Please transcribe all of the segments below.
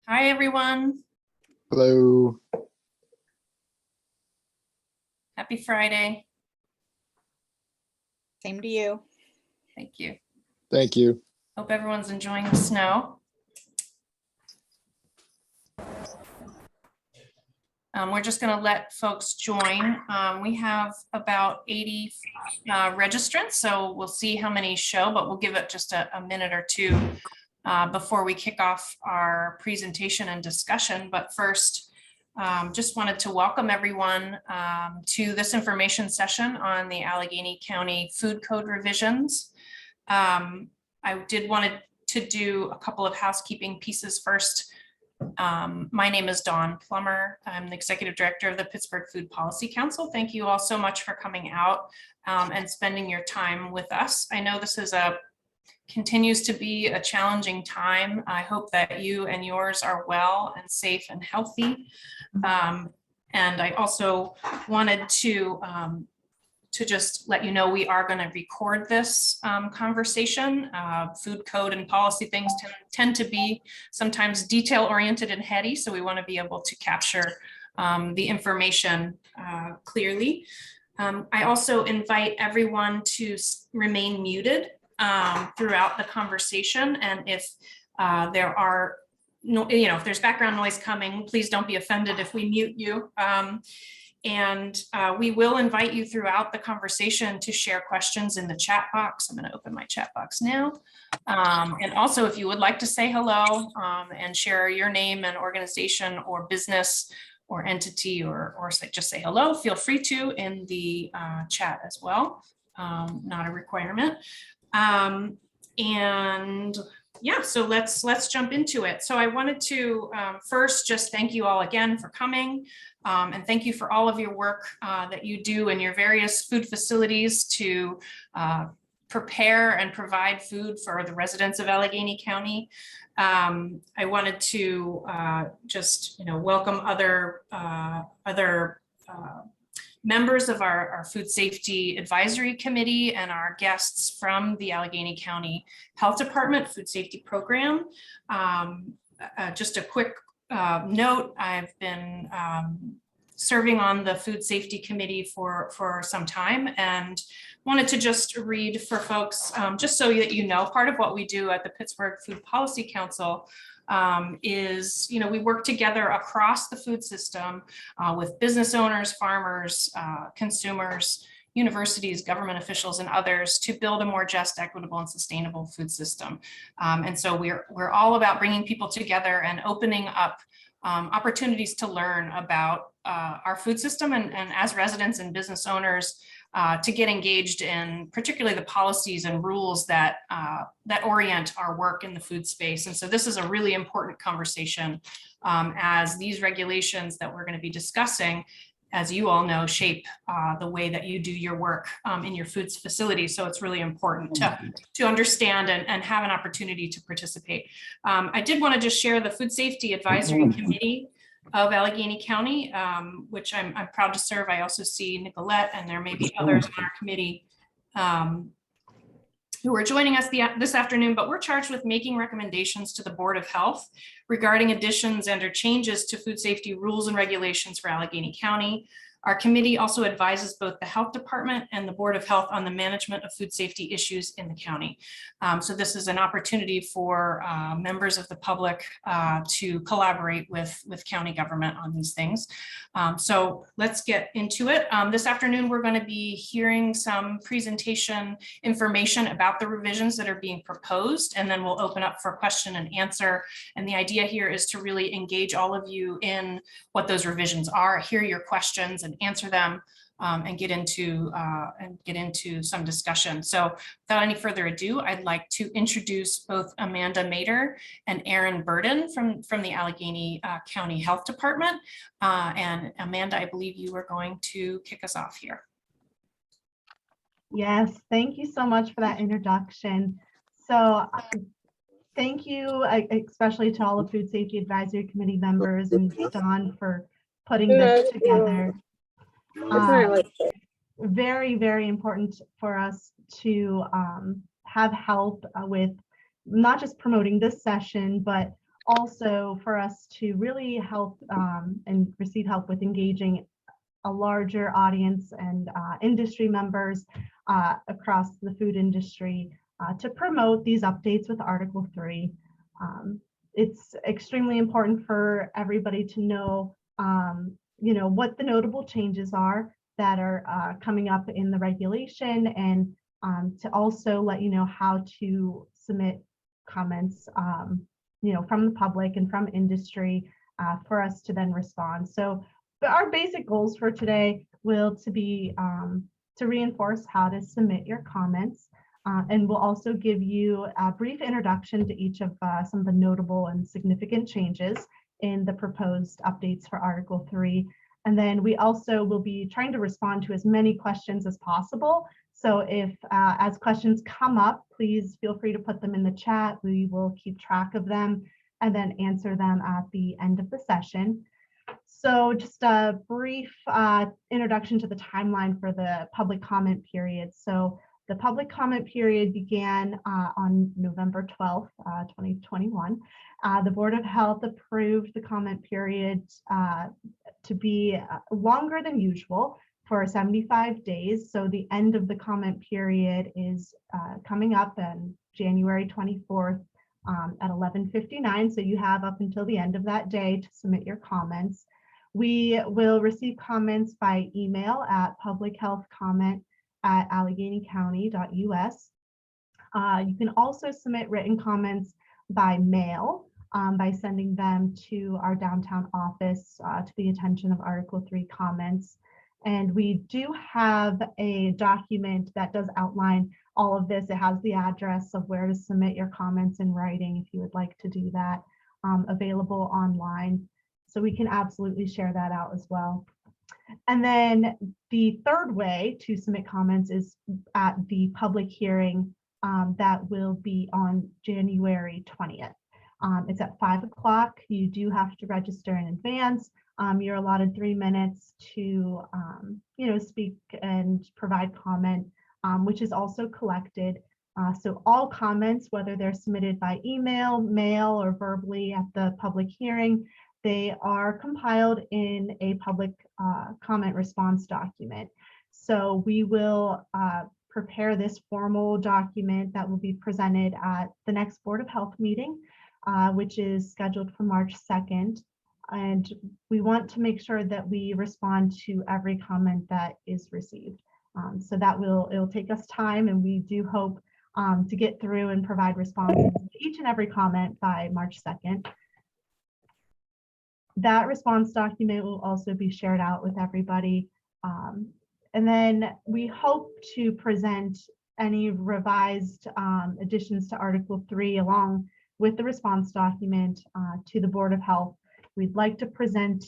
Hi, everyone. Hello. Happy Friday. Same to you. Thank you. Thank you. Hope everyone's enjoying the snow. We're just going to let folks join. We have about 80 registrants, so we'll see how many show, but we'll give it just a minute or two before we kick off our presentation and discussion. But first, just wanted to welcome everyone to this information session on the Allegheny County Food Code revisions. I did want to do a couple of housekeeping pieces first. My name is Dawn Plummer. I'm the Executive Director of the Pittsburgh Food Policy Council. Thank you all so much for coming out and spending your time with us. I know this is continues to be a challenging time. I hope that you and yours are well and safe and healthy. And I also wanted to just let you know we are going to record this conversation. Food code and policy things tend to be sometimes detail oriented and heady, so we want to be able to capture the information clearly. I also invite everyone to remain muted throughout the conversation, and if there are if there's background noise coming, please don't be offended if we mute you. And we will invite you throughout the conversation to share questions in the chat box. I'm going to open my chat box now. And also, if you would like to say hello and share your name and organization or business or entity or just say hello, feel free to in the chat as well. Not a requirement. And yeah, so let's jump into it. So I wanted to first just thank you all again for coming. And thank you for all of your work that you do in your various food facilities to prepare and provide food for the residents of Allegheny County. I wanted to just welcome other members of our Food Safety Advisory Committee and our guests from the Allegheny County Health Department Food Safety Program. Just a quick note, I've been serving on the Food Safety Committee for some time and wanted to just read for folks, just so that you know, part of what we do at the Pittsburgh Food Policy Council is, we work together across the food system with business owners, farmers, consumers, universities, government officials, and others to build a more just, equitable, and sustainable food system. And so we're all about bringing people together and opening up opportunities to learn about our food system and as residents and business owners to get engaged in particularly the policies and rules that that orient our work in the food space. And so this is a really important conversation as these regulations that we're going to be discussing, as you all know, shape the way that you do your work in your foods facility. So it's really important to understand and have an opportunity to participate. I did want to just share the Food Safety Advisory Committee of Allegheny County, which I'm proud to serve. I also see Nicolette, and there may be others on our committee who are joining us this afternoon, but we're charged with making recommendations to the Board of Health regarding additions and or changes to food safety rules and regulations for Allegheny County. Our committee also advises both the Health Department and the Board of Health on the management of food safety issues in the county. So this is an opportunity for members of the public to collaborate with county government on these things. So let's get into it. This afternoon, we're going to be hearing some presentation information about the revisions that are being proposed, and then we'll open up for question and answer. And the idea here is to really engage all of you in what those revisions are, hear your questions and answer them, and get into some discussion. So without any further ado, I'd like to introduce both Amanda Mader and Aaron Burden from the Allegheny County Health Department. And Amanda, I believe you are going to kick us off here. Yes, thank you so much for that introduction. So thank you, especially to all the Food Safety Advisory Committee members and Dawn for putting this together. Very, very important for us to have help with not just promoting this session, but also for us to really help and receive help with engaging a larger audience and industry members across the food industry to promote these updates with Article 3. It's extremely important for everybody to know, what the notable changes are that are coming up in the regulation, and to also let you know how to submit comments, from the public and from industry for us to then respond. So our basic goals for today will be to reinforce how to submit your comments, and we'll also give you a brief introduction to each of some of the notable and significant changes in the proposed updates for Article 3. And then we also will be trying to respond to as many questions as possible. So if as questions come up, please feel free to put them in the chat. We will keep track of them and then answer them at the end of the session. So just a brief introduction to the timeline for the public comment period. So the public comment period began on November 12th, 2021. The Board of Health approved the comment period to be longer than usual for 75 days. So the end of the comment period is coming up on January 24th at 11:59. So you have up until the end of that day to submit your comments. We will receive comments by email at publichealthcomment@alleghenycounty.us. You can also submit written comments by mail by sending them to our downtown office to the attention of Article 3 comments. And we do have a document that does outline all of this. It has the address of where to submit your comments in writing if you would like to do that, available online. So we can absolutely share that out as well. And then the third way to submit comments is at the public hearing that will be on January 20th. It's at 5 o'clock. You do have to register in advance. You're allotted 3 minutes to, speak and provide comment, which is also collected. So all comments, whether they're submitted by email, mail, or verbally at the public hearing, they are compiled in a public comment response document. So we will prepare this formal document that will be presented at the next Board of Health meeting, which is scheduled for March 2nd. And we want to make sure that we respond to every comment that is received. So that it'll take us time, and we do hope to get through and provide responses to each and every comment by March 2nd. That response document will also be shared out with everybody. And then we hope to present any revised additions to Article 3 along with the response document to the Board of Health. We'd like to present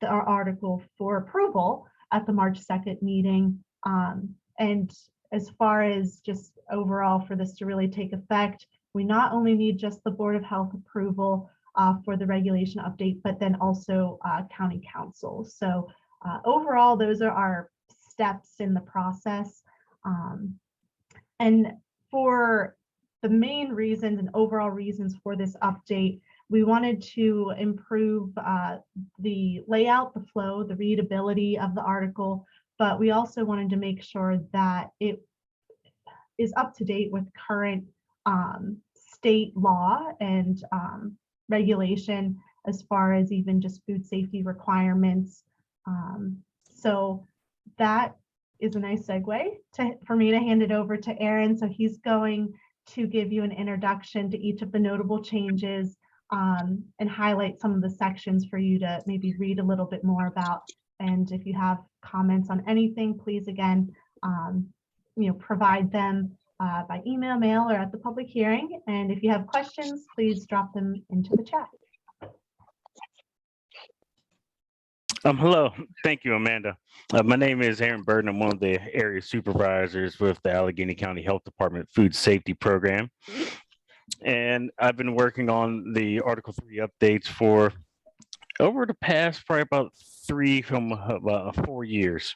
our article for approval at the March 2nd meeting. And as far as just overall for this to really take effect, we not only need just the Board of Health approval for the regulation update, but then also County Council. So overall, those are our steps in the process. And for the main reasons and overall reasons for this update, we wanted to improve the layout, the flow, the readability of the article, but we also wanted to make sure that it is up to date with current state law and regulation as far as even just food safety requirements. So that is a nice segue for me to hand it over to Aaron. So he's going to give you an introduction to each of the notable changes and highlight some of the sections for you to maybe read a little bit more about. And if you have comments on anything, please again, provide them by email, mail, or at the public hearing. And if you have questions, please drop them into the chat. Hello, thank you, Amanda. My name is Aaron Burton. I'm one of the area supervisors with the Allegheny County Health Department Food Safety Program. And I've been working on the Article 3 updates for over the past probably about 4 years.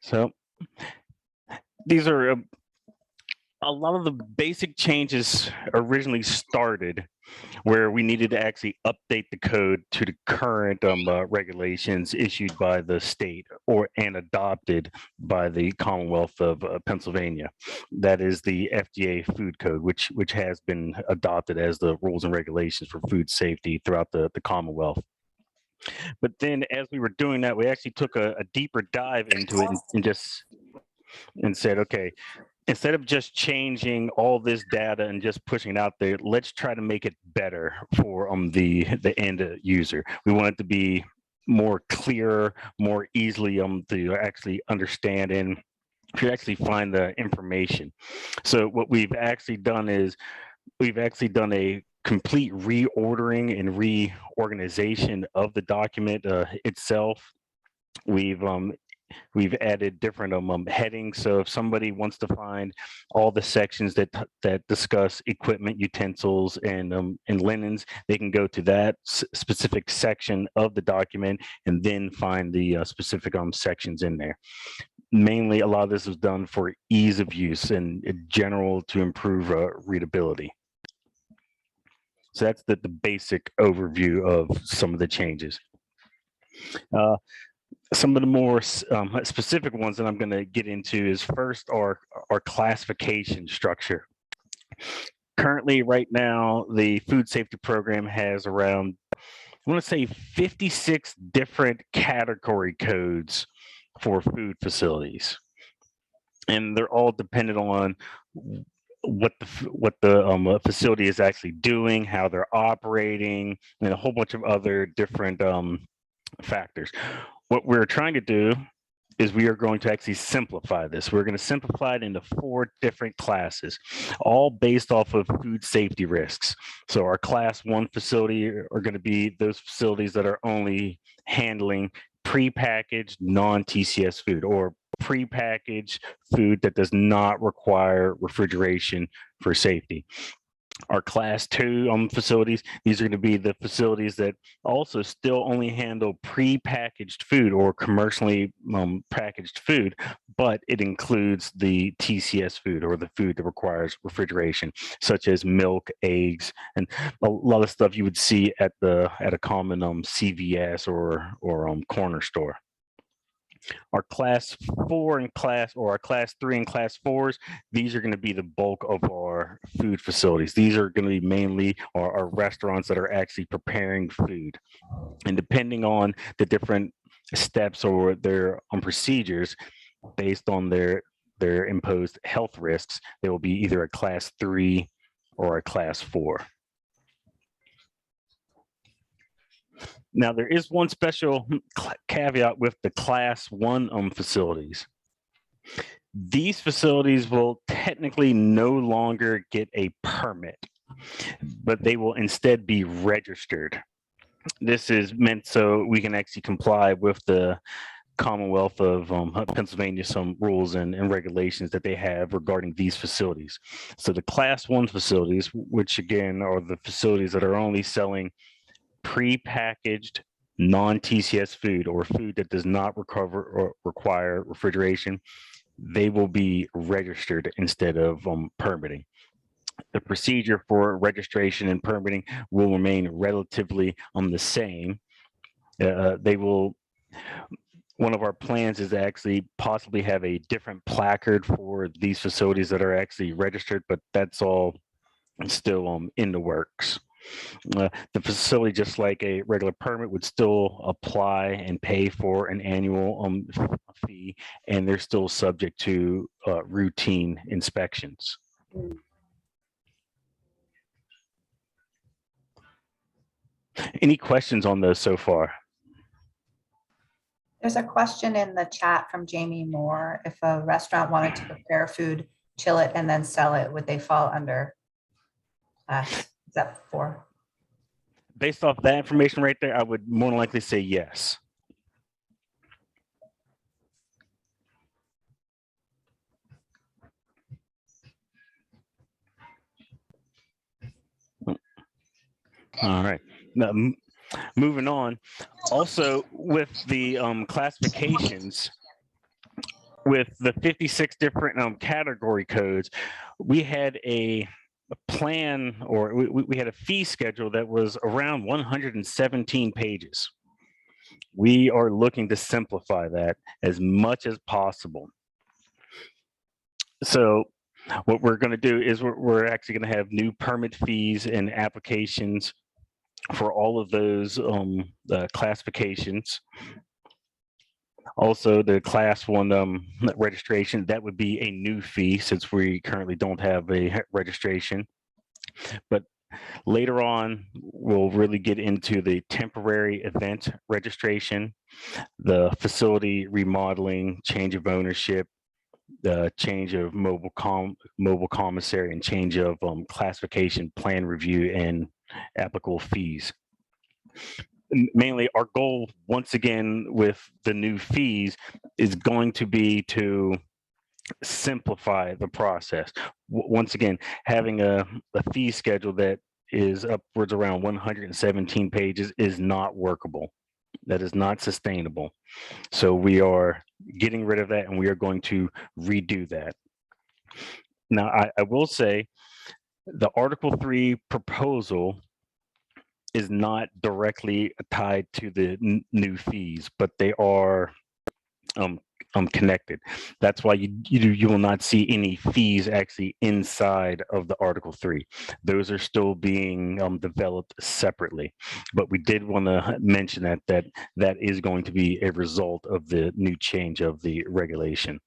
So these are a lot of the basic changes originally started where we needed to actually update the code to the current regulations issued by the state and adopted by the Commonwealth of Pennsylvania. That is the FDA Food Code, which has been adopted as the rules and regulations for food safety throughout the Commonwealth. But then as we were doing that, we actually took a deeper dive into it and said, okay, instead of just changing all this data and just pushing it out there, let's try to make it better for the end user. We want it to be more clear, more easily to actually understand and to actually find the information. So what we've actually done is we've actually done a complete reordering and reorganization of the document itself. We've added different headings. So if somebody wants to find all the sections that discuss equipment, utensils, and linens, they can go to that specific section of the document and then find the specific sections in there. Mainly, a lot of this was done for ease of use and in general to improve readability. So that's the basic overview of some of the changes. Some of the more specific ones that I'm going to get into is first our classification structure. Currently, right now, the food safety program has around, I want to say 56 different category codes for food facilities. And they're all dependent on what the facility is actually doing, how they're operating, and a whole bunch of other different factors. What we're trying to do is we are going to actually simplify this. We're going to simplify it into 4 different classes, all based off of food safety risks. So our class 1 facility are going to be those facilities that are only handling prepackaged non-TCS food, or prepackaged food that does not require refrigeration for safety. Our class 2 facilities, these are going to be the facilities that also still only handle prepackaged food or commercially packaged food, but it includes the TCS food, or the food that requires refrigeration, such as milk, eggs, and a lot of stuff you would see at a common CVS or corner store. Our class 4 and our class 3 and class 4s, these are going to be the bulk of our food facilities. These are going to be mainly our restaurants that are actually preparing food. And depending on the different steps or their procedures, based on their imposed health risks, they will be either a class 3 or a class 4. Now, there is one special caveat with the class 1 facilities. These facilities will technically no longer get a permit, but they will instead be registered. This is meant so we can actually comply with the Commonwealth of Pennsylvania, some rules and regulations that they have regarding these facilities. So the class 1 facilities, which again are the facilities that are only selling prepackaged non-TCS food, or food that does not require refrigeration, they will be registered instead of permitting. The procedure for registration and permitting will remain relatively the same. One of our plans is to actually possibly have a different placard for these facilities that are actually registered, but that's all still in the works. The facility, just like a regular permit, would still apply and pay for an annual fee, and they're still subject to routine inspections. Any questions on those so far? There's a question in the chat from Jamie Moore. If a restaurant wanted to prepare food, chill it, and then sell it, would they fall under class? Is that 4? Based off that information right there, I would more than likely say yes. All right. Now, moving on. Also, with the classifications, with the 56 different category codes, we had a plan, or we had a fee schedule that was around 117 pages. We are looking to simplify that as much as possible. So what we're going to do is we're actually going to have new permit fees and applications for all of those classifications. Also, the class 1 registration, that would be a new fee since we currently don't have a registration. But later on, we'll really get into the temporary event registration, the facility remodeling, change of ownership, the change of mobile commissary, and change of classification plan review and applicable fees. Mainly our goal, once again, with the new fees is going to be to simplify the process. Once again, having a fee schedule that is upwards around 117 pages is not workable. That is not sustainable. So we are getting rid of that, and we are going to redo that. Now, I will say the Article 3 proposal is not directly tied to the new fees, but they are connected. That's why you will not see any fees actually inside of the Article 3. Those are still being developed separately. But we did want to mention that is going to be a result of the new change of the regulation.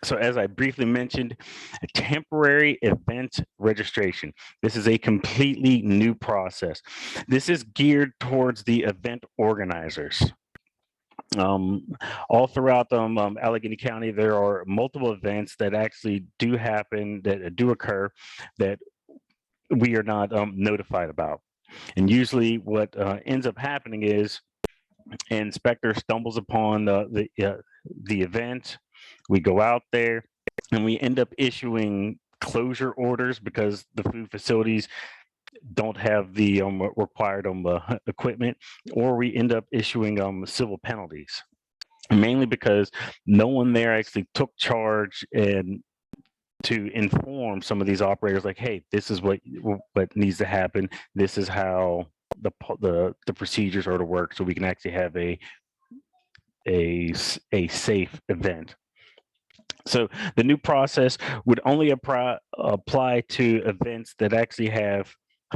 So as I briefly mentioned, a temporary event registration. This is a completely new process. This is geared towards the event organizers. All throughout Allegheny County, there are multiple events that actually do happen, that do occur, that we are not notified about. And usually what ends up happening is an inspector stumbles upon the event. We go out there and we end up issuing closure orders because the food facilities don't have the required equipment, or we end up issuing civil penalties, mainly because no one there actually took charge and to inform some of these operators, like, hey, this is what needs to happen. This is how the procedures are to work, so we can actually have a safe event. So the new process would only apply to events that actually have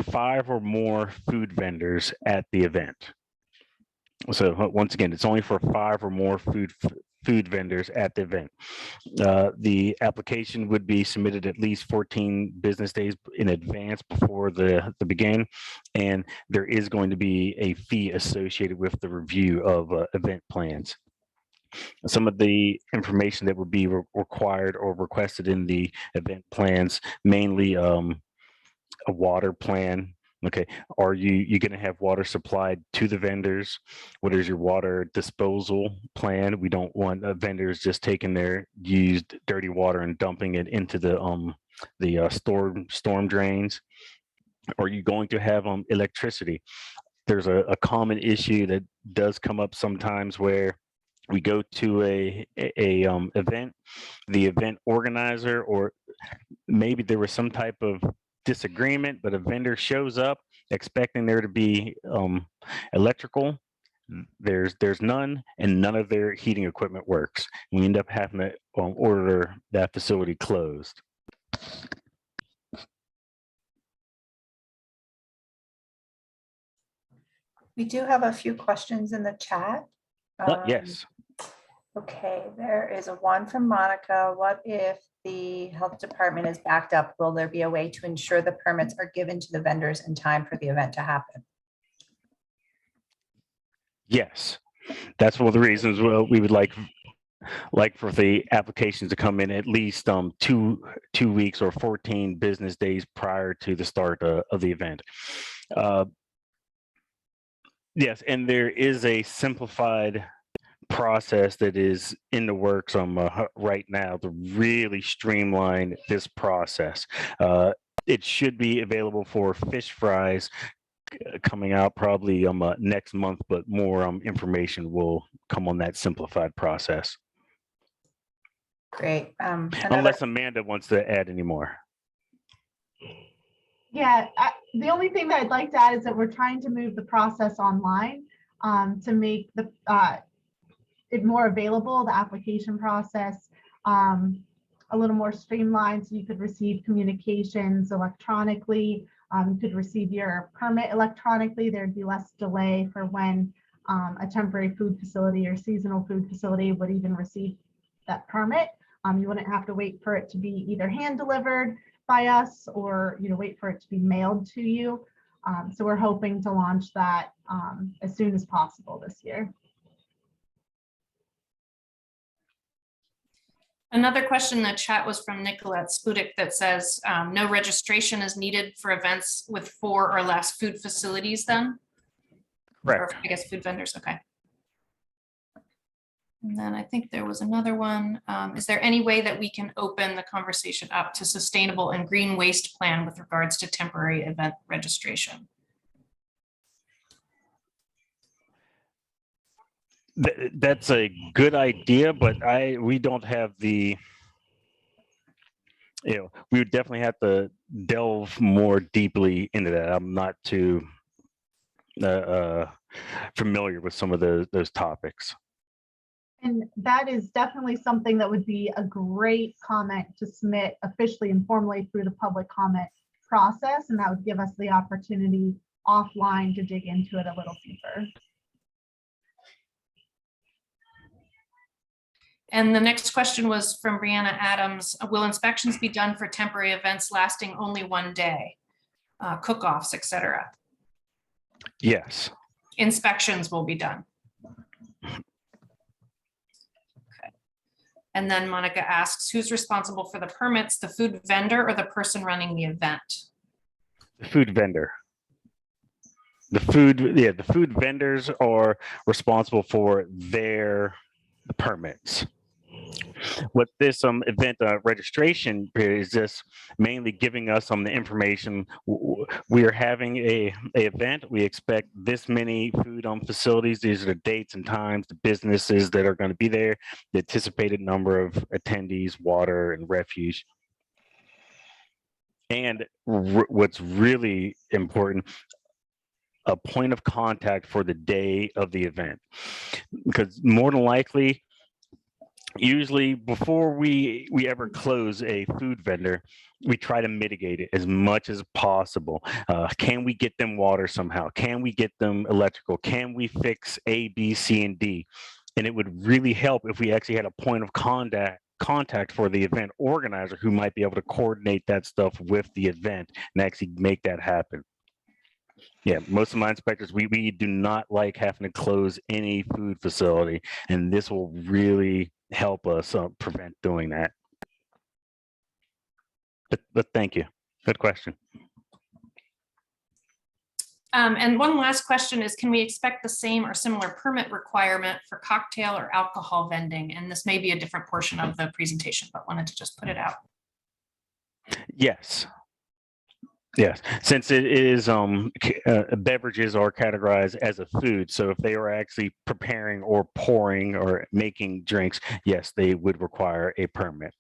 5 or more food vendors at the event. So once again, it's only for 5 or more food vendors at the event. The application would be submitted at least 14 business days in advance before the begin, and there is going to be a fee associated with the review of event plans. Some of the information that would be required or requested in the event plans, mainly a water plan. Okay, are you going to have water supplied to the vendors? What is your water disposal plan? We don't want vendors just taking their used dirty water and dumping it into the storm drains. Are you going to have electricity? There's a common issue that does come up sometimes where we go to a event, the event organizer, or maybe there was some type of disagreement, but a vendor shows up expecting there to be electrical. There's none, and none of their heating equipment works. We end up having to order that facility closed. We do have a few questions in the chat. Yes. Okay, there is one from Monica. What if the health department is backed up? Will there be a way to ensure the permits are given to the vendors in time for the event to happen? Yes, that's one of the reasons we would like for the applications to come in at least 2 weeks or 14 business days prior to the start of the event. Yes, and there is a simplified process that is in the works right now to really streamline this process. It should be available for fish fries coming out probably next month, but more information will come on that simplified process. Great. Another, Unless Amanda wants to add any more. Yeah, the only thing that I'd like to add is that we're trying to move the process online to make it more available, the application process a little more streamlined, so you could receive communications electronically. You could receive your permit electronically. There'd be less delay for when a temporary food facility or seasonal food facility would even receive that permit. You wouldn't have to wait for it to be either hand delivered by us or wait for it to be mailed to you. So we're hoping to launch that as soon as possible this year. Another question in the chat was from Nicolette Spudik that says no registration is needed for events with 4 or less food facilities then? Correct. Or I guess food vendors, okay. And then I think there was another one. Is there any way that we can open the conversation up to sustainable and green waste plan with regards to temporary event registration? That's a good idea, but we don't have the, we would definitely have to delve more deeply into that. I'm not too familiar with some of those topics. And that is definitely something that would be a great comment to submit officially and formally through the public comment process. And that would give us the opportunity offline to dig into it a little deeper. And the next question was from Brianna Adams. Will inspections be done for temporary events lasting only 1 day? Cook-offs, etc. Yes. Inspections will be done. Okay. And then Monica asks, who's responsible for the permits, the food vendor or the person running the event? The food vendor. The food vendors are responsible for their permits. What this event registration period is just mainly giving us the information. We are having a event. We expect this many food facilities. These are the dates and times, the businesses that are going to be there, the anticipated number of attendees, water and refuge. And what's really important, a point of contact for the day of the event, because more than likely, usually before we ever close a food vendor, we try to mitigate it as much as possible. Can we get them water somehow? Can we get them electrical? Can we fix A, B, C, and D? And it would really help if we actually had a point of contact for the event organizer who might be able to coordinate that stuff with the event and actually make that happen. Yeah, most of my inspectors, we do not like having to close any food facility, and this will really help us prevent doing that. But thank you. Good question. And one last question is, can we expect the same or similar permit requirement for cocktail or alcohol vending? And this may be a different portion of the presentation, but wanted to just put it out. Yes. Yes, since it is beverages are categorized as a food, so if they are actually preparing or pouring or making drinks, yes, they would require a permit.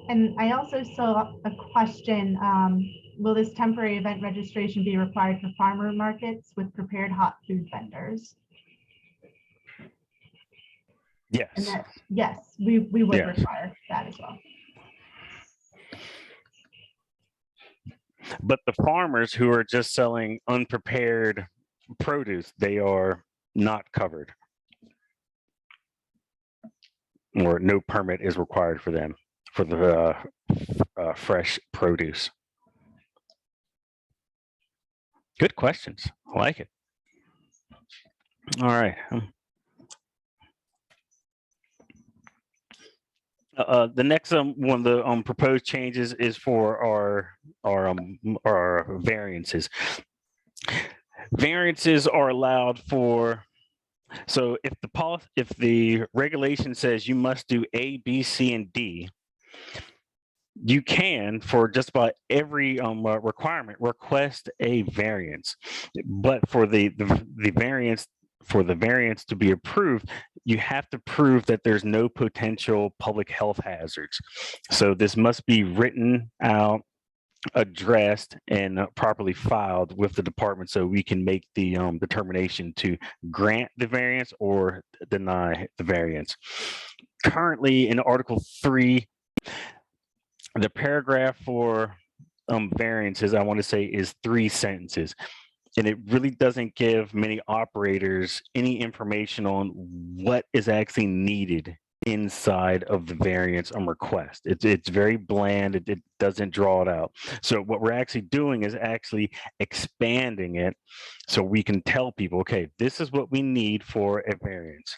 And I also saw a question, will this temporary event registration be required for farmer markets with prepared hot food vendors? Yes. And that, yes, we would Yes. require that as well. But the farmers who are just selling unprepared produce, they are not covered. Or no permit is required for them for the fresh produce. Good questions. I like it. All right. The next one of the proposed changes is for our variances. Variances are allowed for, so if the regulation says you must do A, B, C, and D, you can, for just about every requirement, request a variance. But for the variance for the variance to be approved, you have to prove that there's no potential public health hazards. So this must be written out, addressed, and properly filed with the department so we can make the determination to grant the variance or deny the variance. Currently in Article 3, the paragraph for variances, I want to say, is 3 sentences. And it really doesn't give many operators any information on what is actually needed inside of the variance request. It's very bland. It doesn't draw it out. So what we're actually doing is actually expanding it so we can tell people, okay, this is what we need for a variance.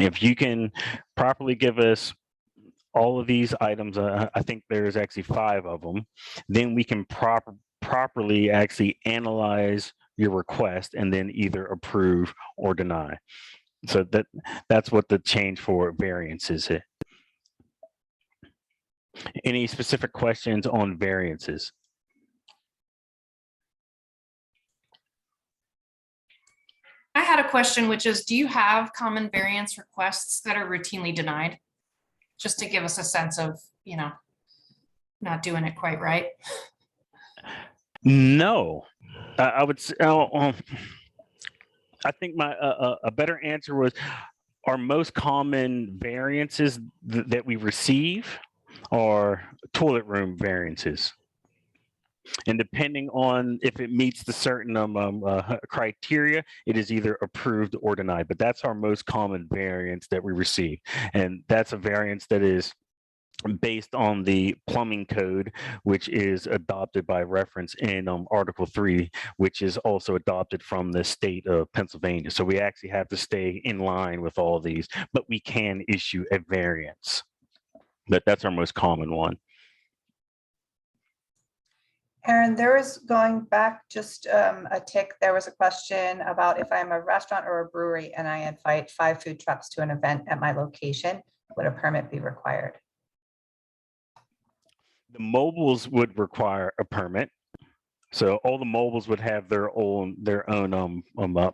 If you can properly give us all of these items, I think there's actually 5 of them, then we can properly actually analyze your request and then either approve or deny. So that's what the change for variances is. Any specific questions on variances? I had a question, which is, do you have common variance requests that are routinely denied? Just to give us a sense of, not doing it quite right. No, I would say, I think a better answer was our most common variances that we receive are toilet room variances. And depending on if it meets the certain criteria, it is either approved or denied. But that's our most common variance that we receive. And that's a variance that is based on the plumbing code, which is adopted by reference in Article 3, which is also adopted from the state of Pennsylvania. So we actually have to stay in line with all these, but we can issue a variance. But that's our most common one. Aaron, there was, going back just a tick, there was a question about if I'm a restaurant or a brewery and I invite 5 food trucks to an event at my location, would a permit be required? The mobiles would require a permit. So all the mobiles would have their own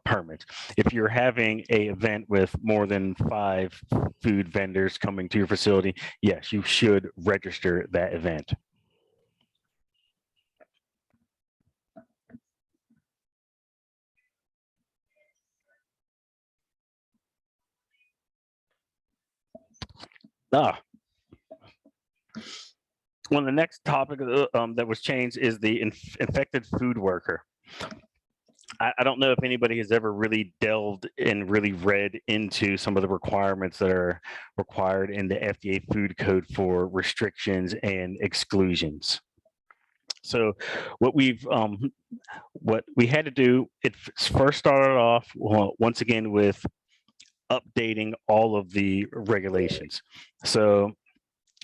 permits. If you're having an event with more than 5 food vendors coming to your facility, yes, you should register that event. Well, the next topic that was changed is the infected food worker. I don't know if anybody has ever really delved and really read into some of the requirements that are required in the FDA Food Code for restrictions and exclusions. So what we had to do, it first started off once again with updating all of the regulations. So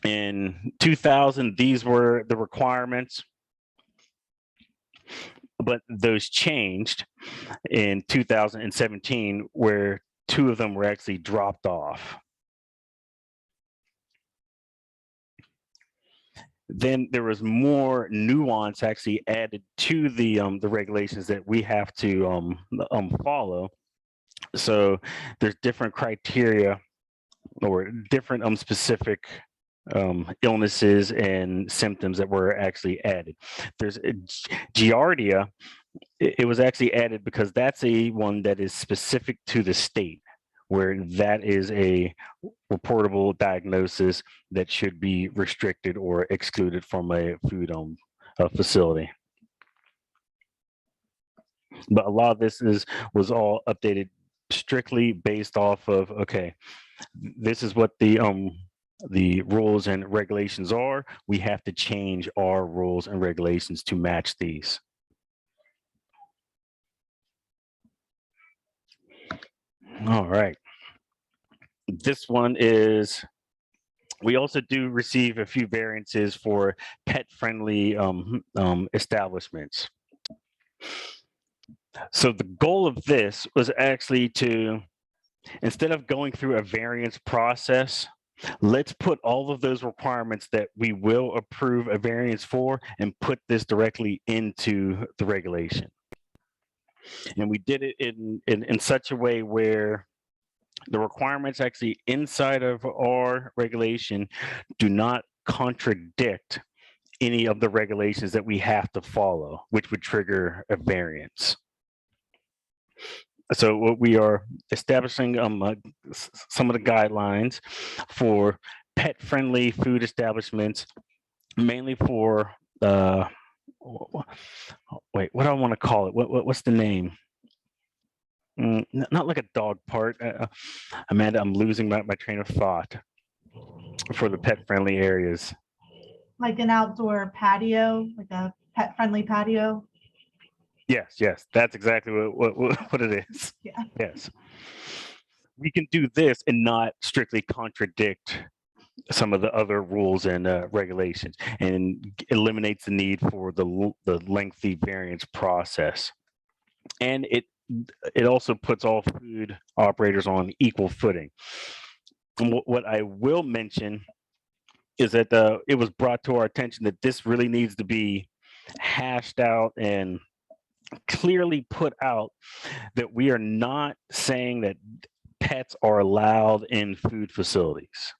in 2000, these were the requirements, but those changed in 2017, where 2 of them were actually dropped off. Then there was more nuance actually added to the regulations that we have to follow. So there's different criteria or different specific illnesses and symptoms that were actually added. There's Giardia. It was actually added because that's a one that is specific to the state, where that is a reportable diagnosis that should be restricted or excluded from a food facility. But a lot of this was all updated strictly based off of, okay, this is what the rules and regulations are. We have to change our rules and regulations to match these. All right. This one is, we also do receive a few variances for pet-friendly establishments. So the goal of this was actually to, instead of going through a variance process, let's put all of those requirements that we will approve a variance for and put this directly into the regulation. And we did it in such a way where the requirements actually inside of our regulation do not contradict any of the regulations that we have to follow, which would trigger a variance. So what we are establishing some of the guidelines for pet-friendly food establishments, mainly for wait, what do I want to call it? What's the name? Not like a dog part. Amanda, I'm losing my train of thought for the pet-friendly areas. Like an outdoor patio, like a pet-friendly patio. Yes, that's exactly what it is. Yeah. Yes. We can do this and not strictly contradict some of the other rules and regulations, and eliminates the need for the lengthy variance process. And it also puts all food operators on equal footing. And what I will mention is that it was brought to our attention that this really needs to be hashed out and clearly put out, that we are not saying that pets are allowed in food facilities.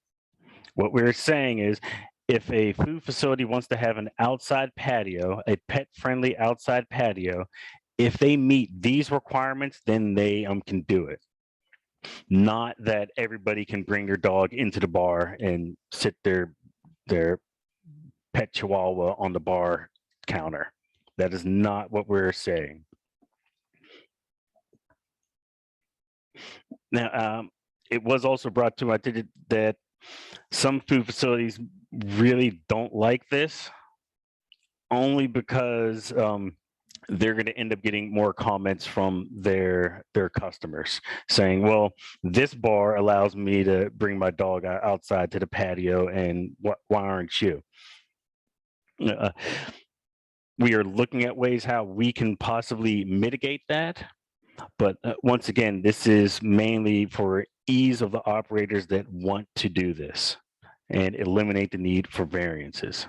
What we're saying is, if a food facility wants to have an outside patio, a pet-friendly outside patio, if they meet these requirements, then they can do it. Not that everybody can bring their dog into the bar and sit their pet chihuahua on the bar counter. That is not what we're saying. Now, it was also brought to my attention that some food facilities really don't like this, only because they're going to end up getting more comments from their customers saying, well, this bar allows me to bring my dog outside to the patio, and why aren't you? We are looking at ways how we can possibly mitigate that. But once again, this is mainly for ease of the operators that want to do this and eliminate the need for variances.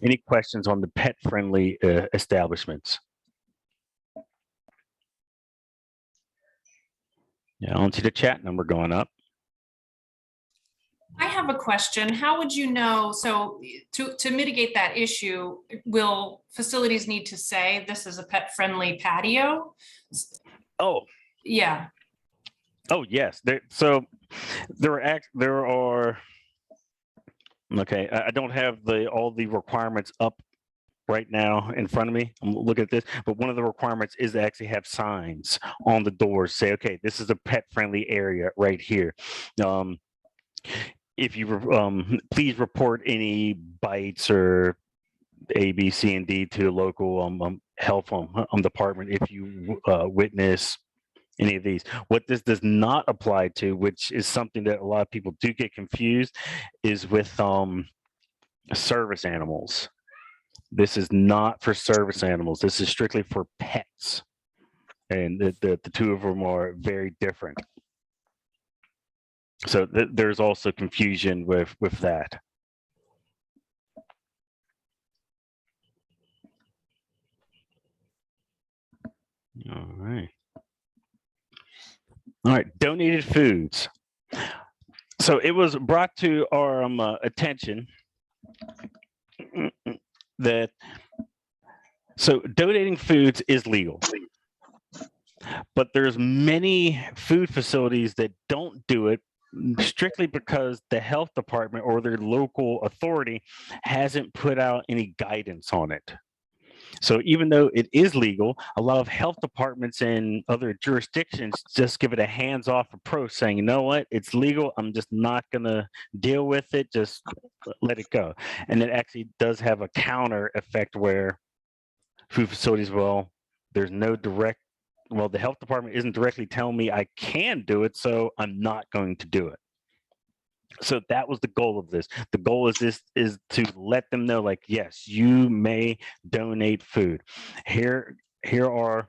Any questions on the pet-friendly establishments? Yeah, I don't see the chat number going up. I have a question. How would you know, so to mitigate that issue, will facilities need to say this is a pet-friendly patio? Oh, Yeah. oh yes. So there are. Okay, I don't have all the requirements up right now in front of me. I'm looking at this, but one of the requirements is to actually have signs on the doors say, okay, this is a pet-friendly area right here. If you please report any bites or A, B, C, and D to the local health department if you witness any of these. What this does not apply to, which is something that a lot of people do get confused, is with service animals. This is not for service animals. This is strictly for pets, and the two of them are very different. So there's also confusion with that. All right. All right, donated foods. So it was brought to our attention that donating foods is legal, but there's many food facilities that don't do it strictly because the health department or their local authority hasn't put out any guidance on it. So even though it is legal, a lot of health departments in other jurisdictions just give it a hands-off approach, saying, you know what, it's legal, I'm just not going to deal with it, just let it go. And it actually does have a counter effect where food facilities, well, there's no direct, well, the health department isn't directly telling me I can do it, so I'm not going to do it. So that was the goal of this. The goal is to let them know, like, yes, you may donate food. Here are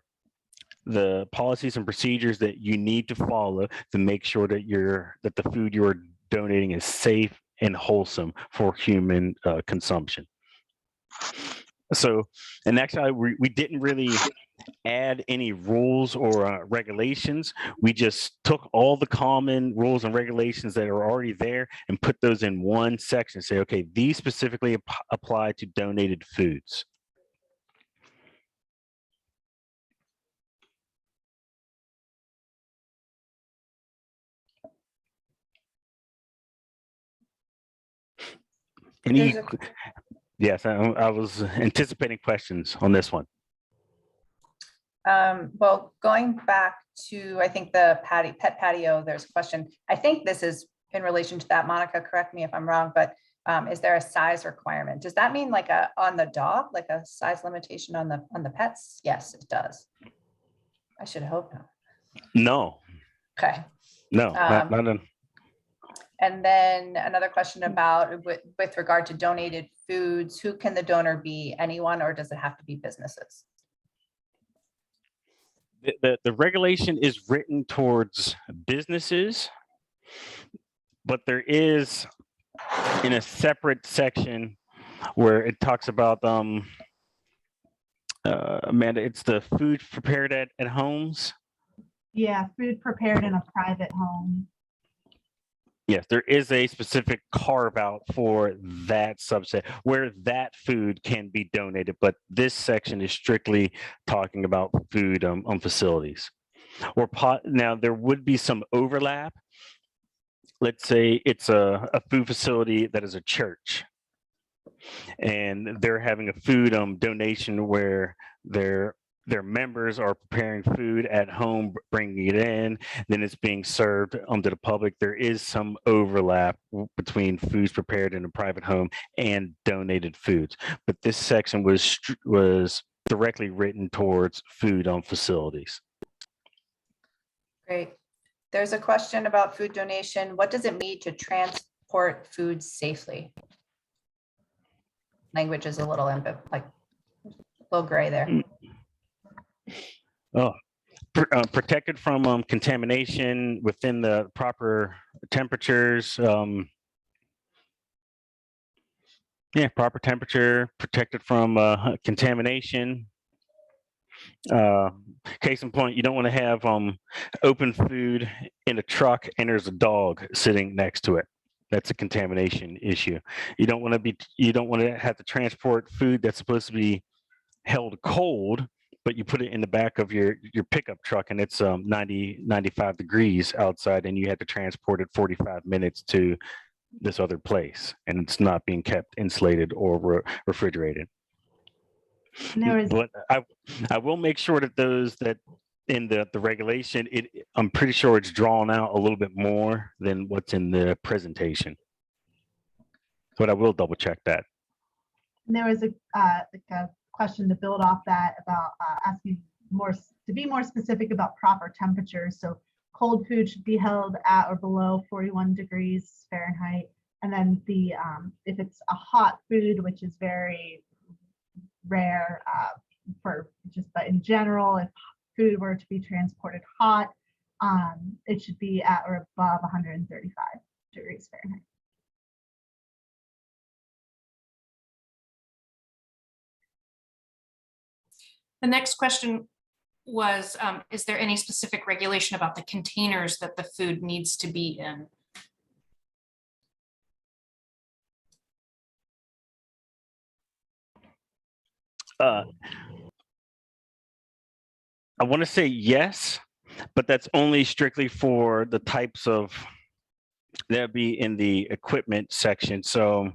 the policies and procedures that you need to follow to make sure that the food you are donating is safe and wholesome for human consumption. So, and actually, we didn't really add any rules or regulations. We just took all the common rules and regulations that are already there and put those in one section. Say, okay, these specifically apply to donated foods. Any? Yes, I was anticipating questions on this one. Well, going back to, I think the pet patio, there's a question. I think this is in relation to that. Monica, correct me if I'm wrong, but is there a size requirement? Does that mean like on the dog, like a size limitation on the pets? Yes, it does. I should hope not. No. Okay. No, not in. And then another question about with regard to donated foods, who can the donor be? Anyone, or does it have to be businesses? The regulation is written towards businesses, but there is in a separate section where it talks about Amanda, it's the food prepared at homes. Yeah, food prepared in a private home. Yes, there is a specific carve out for that subset where that food can be donated, but this section is strictly talking about food on facilities. Now there would be some overlap. Let's say it's a food facility that is a church, and they're having a food donation where their members are preparing food at home, bringing it in, then it's being served to the public. There is some overlap between foods prepared in a private home and donated foods, but this section was directly written towards food on facilities. Great. There's a question about food donation. What does it mean to transport food safely? Language is a little gray there. Oh, protected from contamination within the proper temperatures. Yeah, proper temperature, protected from contamination. Case in point, you don't want to have open food in a truck and there's a dog sitting next to it. That's a contamination issue. You don't want to have to transport food that's supposed to be held cold, but you put it in the back of your pickup truck and it's 95 degrees outside and you had to transport it 45 minutes to this other place and it's not being kept insulated or refrigerated. But I will make sure that those that in the regulation, I'm pretty sure it's drawn out a little bit more than what's in the presentation. But I will double check that. And there was a question to build off that about asking to be more specific about proper temperatures. So cold food should be held at or below 41 degrees Fahrenheit. And then if it's a hot food, which is very rare but in general, if food were to be transported hot, it should be at or above 135 degrees Fahrenheit. The next question was, is there any specific regulation about the containers that the food needs to be in? I want to say yes, but that's only strictly for the types of, that'd be in the equipment section. So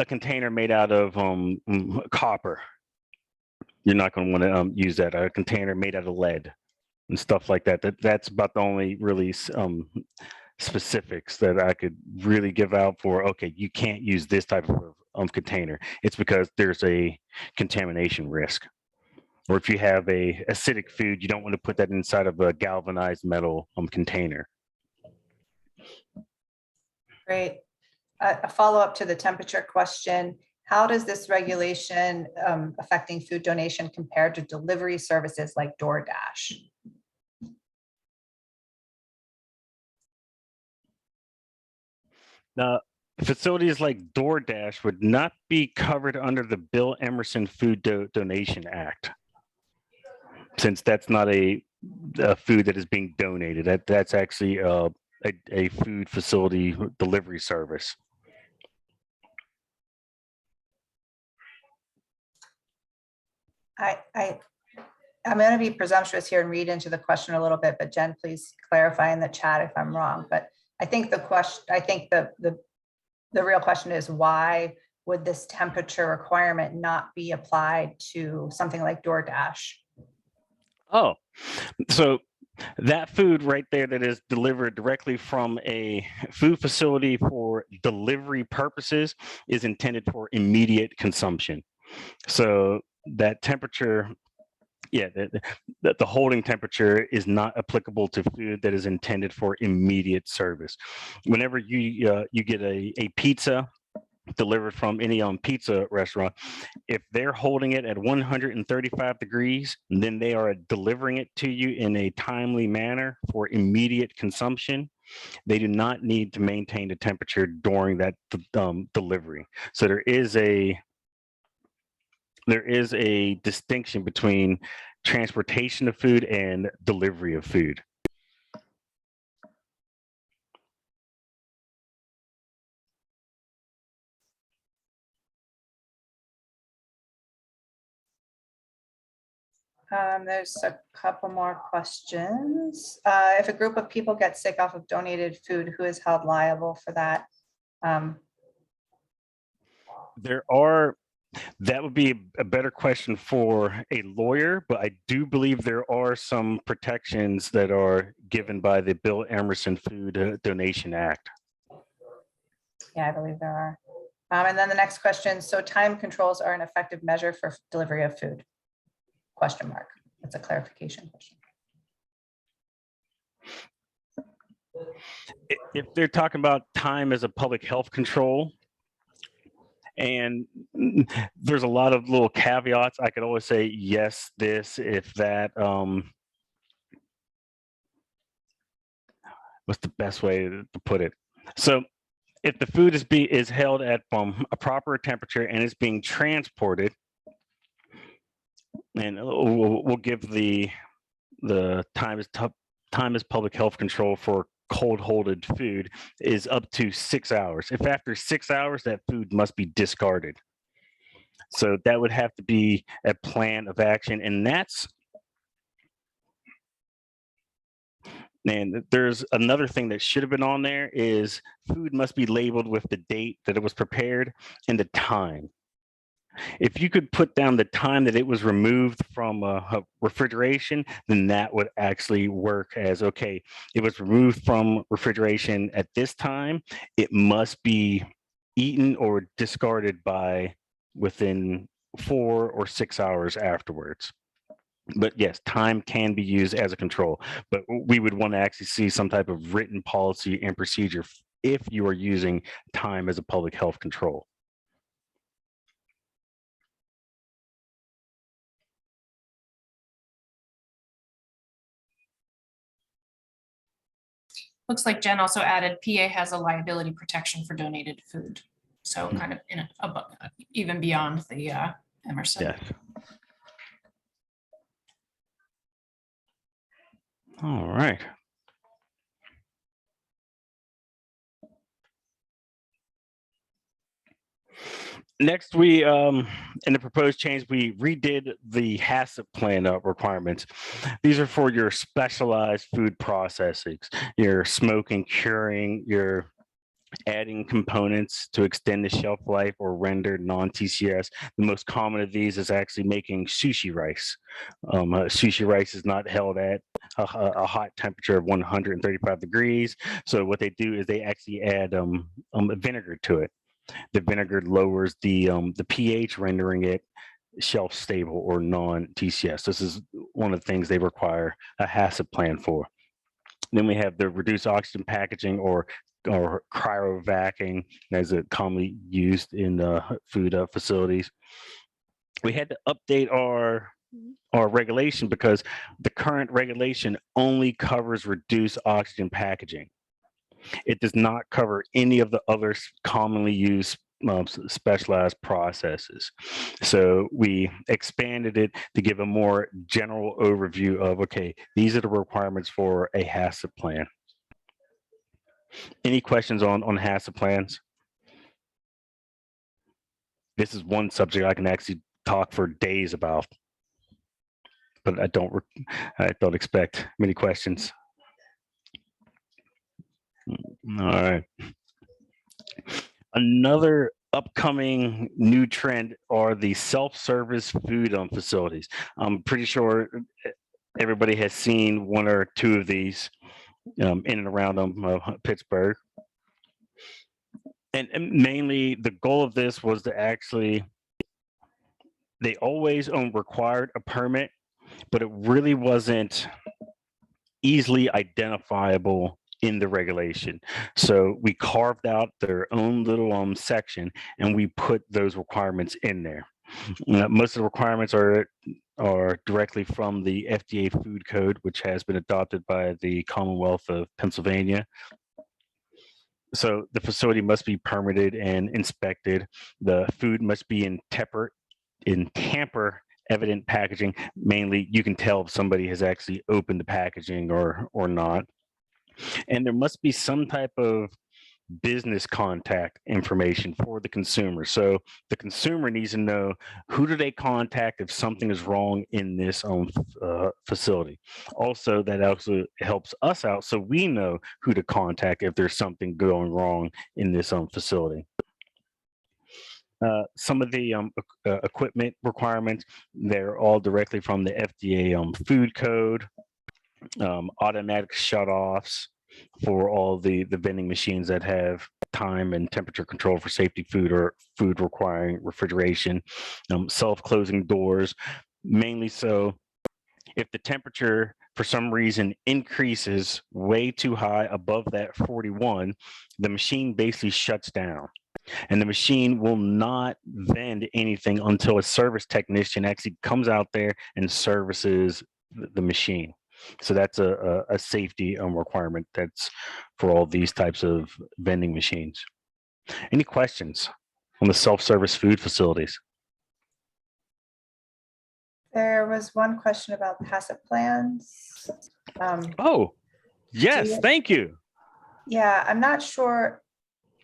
a container made out of copper, you're not going to want to use that. A container made out of lead and stuff like that. That's about the only really specifics that I could really give out for, okay, you can't use this type of container. It's because there's a contamination risk. Or if you have a acidic food, you don't want to put that inside of a galvanized metal container. Great. A follow-up to the temperature question. How does this regulation affecting food donation compare to delivery services like Doordash? Now, facilities like Doordash would not be covered under the Bill Emerson Food Donation Act. since that's not a food that is being donated. That's actually a food facility delivery service. I'm going to be presumptuous here and read into the question a little bit, but Jen, please clarify in the chat if I'm wrong. But I think the real question is, why would this temperature requirement not be applied to something like Doordash? Oh, so that food right there that is delivered directly from a food facility for delivery purposes is intended for immediate consumption. So that temperature, yeah, the holding temperature is not applicable to food that is intended for immediate service. Whenever you get a pizza delivered from any pizza restaurant, if they're holding it at 135 degrees, then they are delivering it to you in a timely manner for immediate consumption. They do not need to maintain the temperature during that delivery. So there is a distinction between transportation of food and delivery of food. There's a couple more questions. If a group of people get sick off of donated food, who is held liable for that? That would be a better question for a lawyer, but I do believe there are some protections that are given by the Bill Emerson Food Donation Act. Yeah, I believe there are. And then the next question, so time controls are an effective measure for delivery of food? Question mark. That's a clarification question. If they're talking about time as a public health control, and there's a lot of little caveats, I could always say yes, this, if that. What's the best way to put it? So if the food is held at a proper temperature and it's being transported, and we'll give the time as public health control for cold holded food is up to 6 hours. If after 6 hours that food must be discarded, so that would have to be a plan of action, and there's another thing that should have been on there is food must be labeled with the date that it was prepared and the time. If you could put down the time that it was removed from refrigeration, then that would actually work as, okay, it was removed from refrigeration at this time, it must be eaten or discarded by within 4 or 6 hours afterwards. But yes, time can be used as a control, but we would want to actually see some type of written policy and procedure if you are using time as a public health control. Looks like Jen also added PA has a liability protection for donated food. So kind of even beyond the Emerson. Yes. All right. Next, we in the proposed change, we redid the HACCP plan requirements. These are for your specialized food processings, your smoking, curing, your adding components to extend the shelf life or render non-TCS. The most common of these is actually making sushi rice. Sushi rice is not held at a hot temperature of 135 degrees. So what they do is they actually add vinegar to it. The vinegar lowers the pH, rendering it shelf stable or non-TCS. This is one of the things they require a HACCP plan for. Then we have the reduced oxygen packaging or cryovacking, as it commonly used in food facilities. We had to update our regulation because the current regulation only covers reduced oxygen packaging. It does not cover any of the other commonly used specialized processes. So we expanded it to give a more general overview of, okay, these are the requirements for a HACCP plan. Any questions on HACCP plans? This is one subject I can actually talk for days about, but I don't expect many questions. All right. Another upcoming new trend are the self-service food facilities. I'm pretty sure everybody has seen one or two of these in and around Pittsburgh. And mainly the goal of this was to actually, they always required a permit, but it really wasn't easily identifiable in the regulation. So we carved out their own little section and we put those requirements in there. Most of the requirements are directly from the FDA Food Code, which has been adopted by the Commonwealth of Pennsylvania. So the facility must be permitted and inspected. The food must be in tamper evident packaging. Mainly, you can tell if somebody has actually opened the packaging or not. And there must be some type of business contact information for the consumer. So the consumer needs to know, who do they contact if something is wrong in this facility. Also, that also helps us out so we know who to contact if there's something going wrong in this facility. Some of the equipment requirements, they're all directly from the FDA Food Code. Automatic shutoffs for all the vending machines that have time and temperature control for safety food or food requiring refrigeration, self-closing doors, mainly so if the temperature for some reason increases way too high above that 41, the machine basically shuts down. And the machine will not vend anything until a service technician actually comes out there and services the machine. So that's a safety requirement that's for all these types of vending machines. Any questions on the self-service food facilities? There was one question about HACCP plans. Oh, yes, thank you. Yeah, I'm not sure.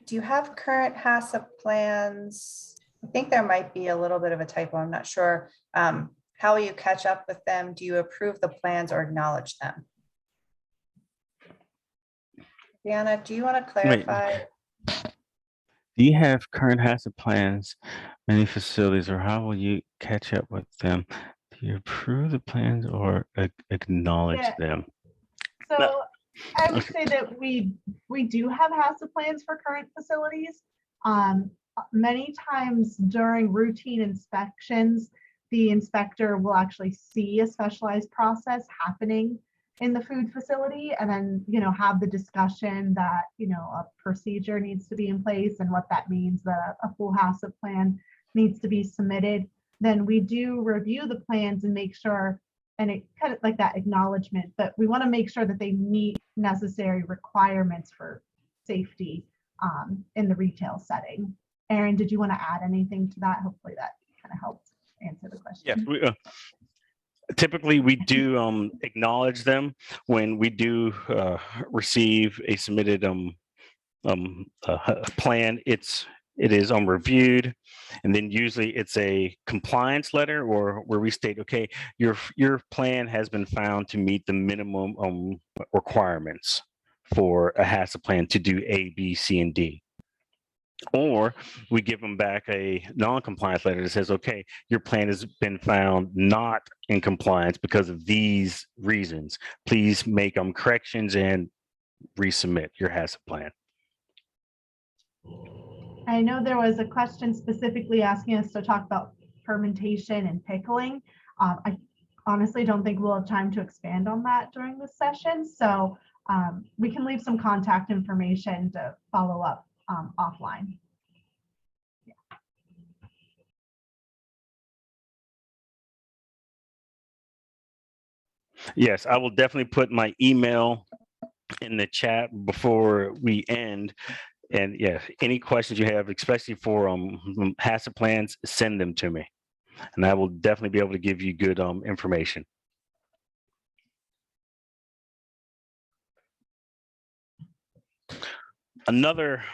Do you have current HACCP plans? I think there might be a little bit of a typo. I'm not sure. How will you catch up with them? Do you approve the plans or acknowledge them? Brianna, do you want to clarify? Wait. Do you have current HACCP plans, many facilities, or how will you catch up with them? Do you approve the plans or acknowledge them? So No. I would say that we do have HACCP plans for current facilities. Many times during routine inspections, the inspector will actually see a specialized process happening in the food facility and then, have the discussion that, a procedure needs to be in place and what that means, that a full HACCP plan needs to be submitted. Then we do review the plans and make sure, and it kind of like that acknowledgement, but we want to make sure that they meet necessary requirements for safety in the retail setting. Aaron, did you want to add anything to that? Hopefully that kind of helps answer the question. Yes, typically we do acknowledge them when we do receive a submitted plan. It is reviewed, and then usually it's a compliance letter or where we state, okay, your plan has been found to meet the minimum requirements for a HACCP plan to do A, B, C, and D. Or we give them back a non-compliance letter that says, okay, your plan has been found not in compliance because of these reasons. Please make corrections and resubmit your HACCP plan. I know there was a question specifically asking us to talk about fermentation and pickling. I honestly don't think we'll have time to expand on that during this session. So we can leave some contact information to follow up offline. Yeah. Yes, I will definitely put my email in the chat before we end. And yeah, any questions you have, especially for HACCP plans, send them to me, and I will definitely be able to give you good information. Another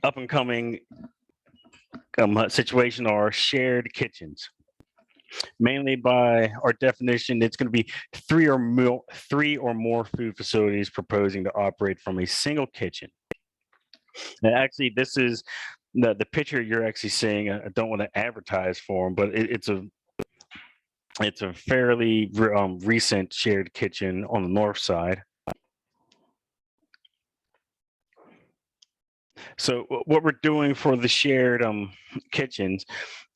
up and coming situation are shared kitchens. Mainly by our definition, it's going to be three or more food facilities proposing to operate from a single kitchen. And actually, this is the picture you're actually seeing. I don't want to advertise for them, but it's a fairly recent shared kitchen on the north side. So what we're doing for the shared kitchens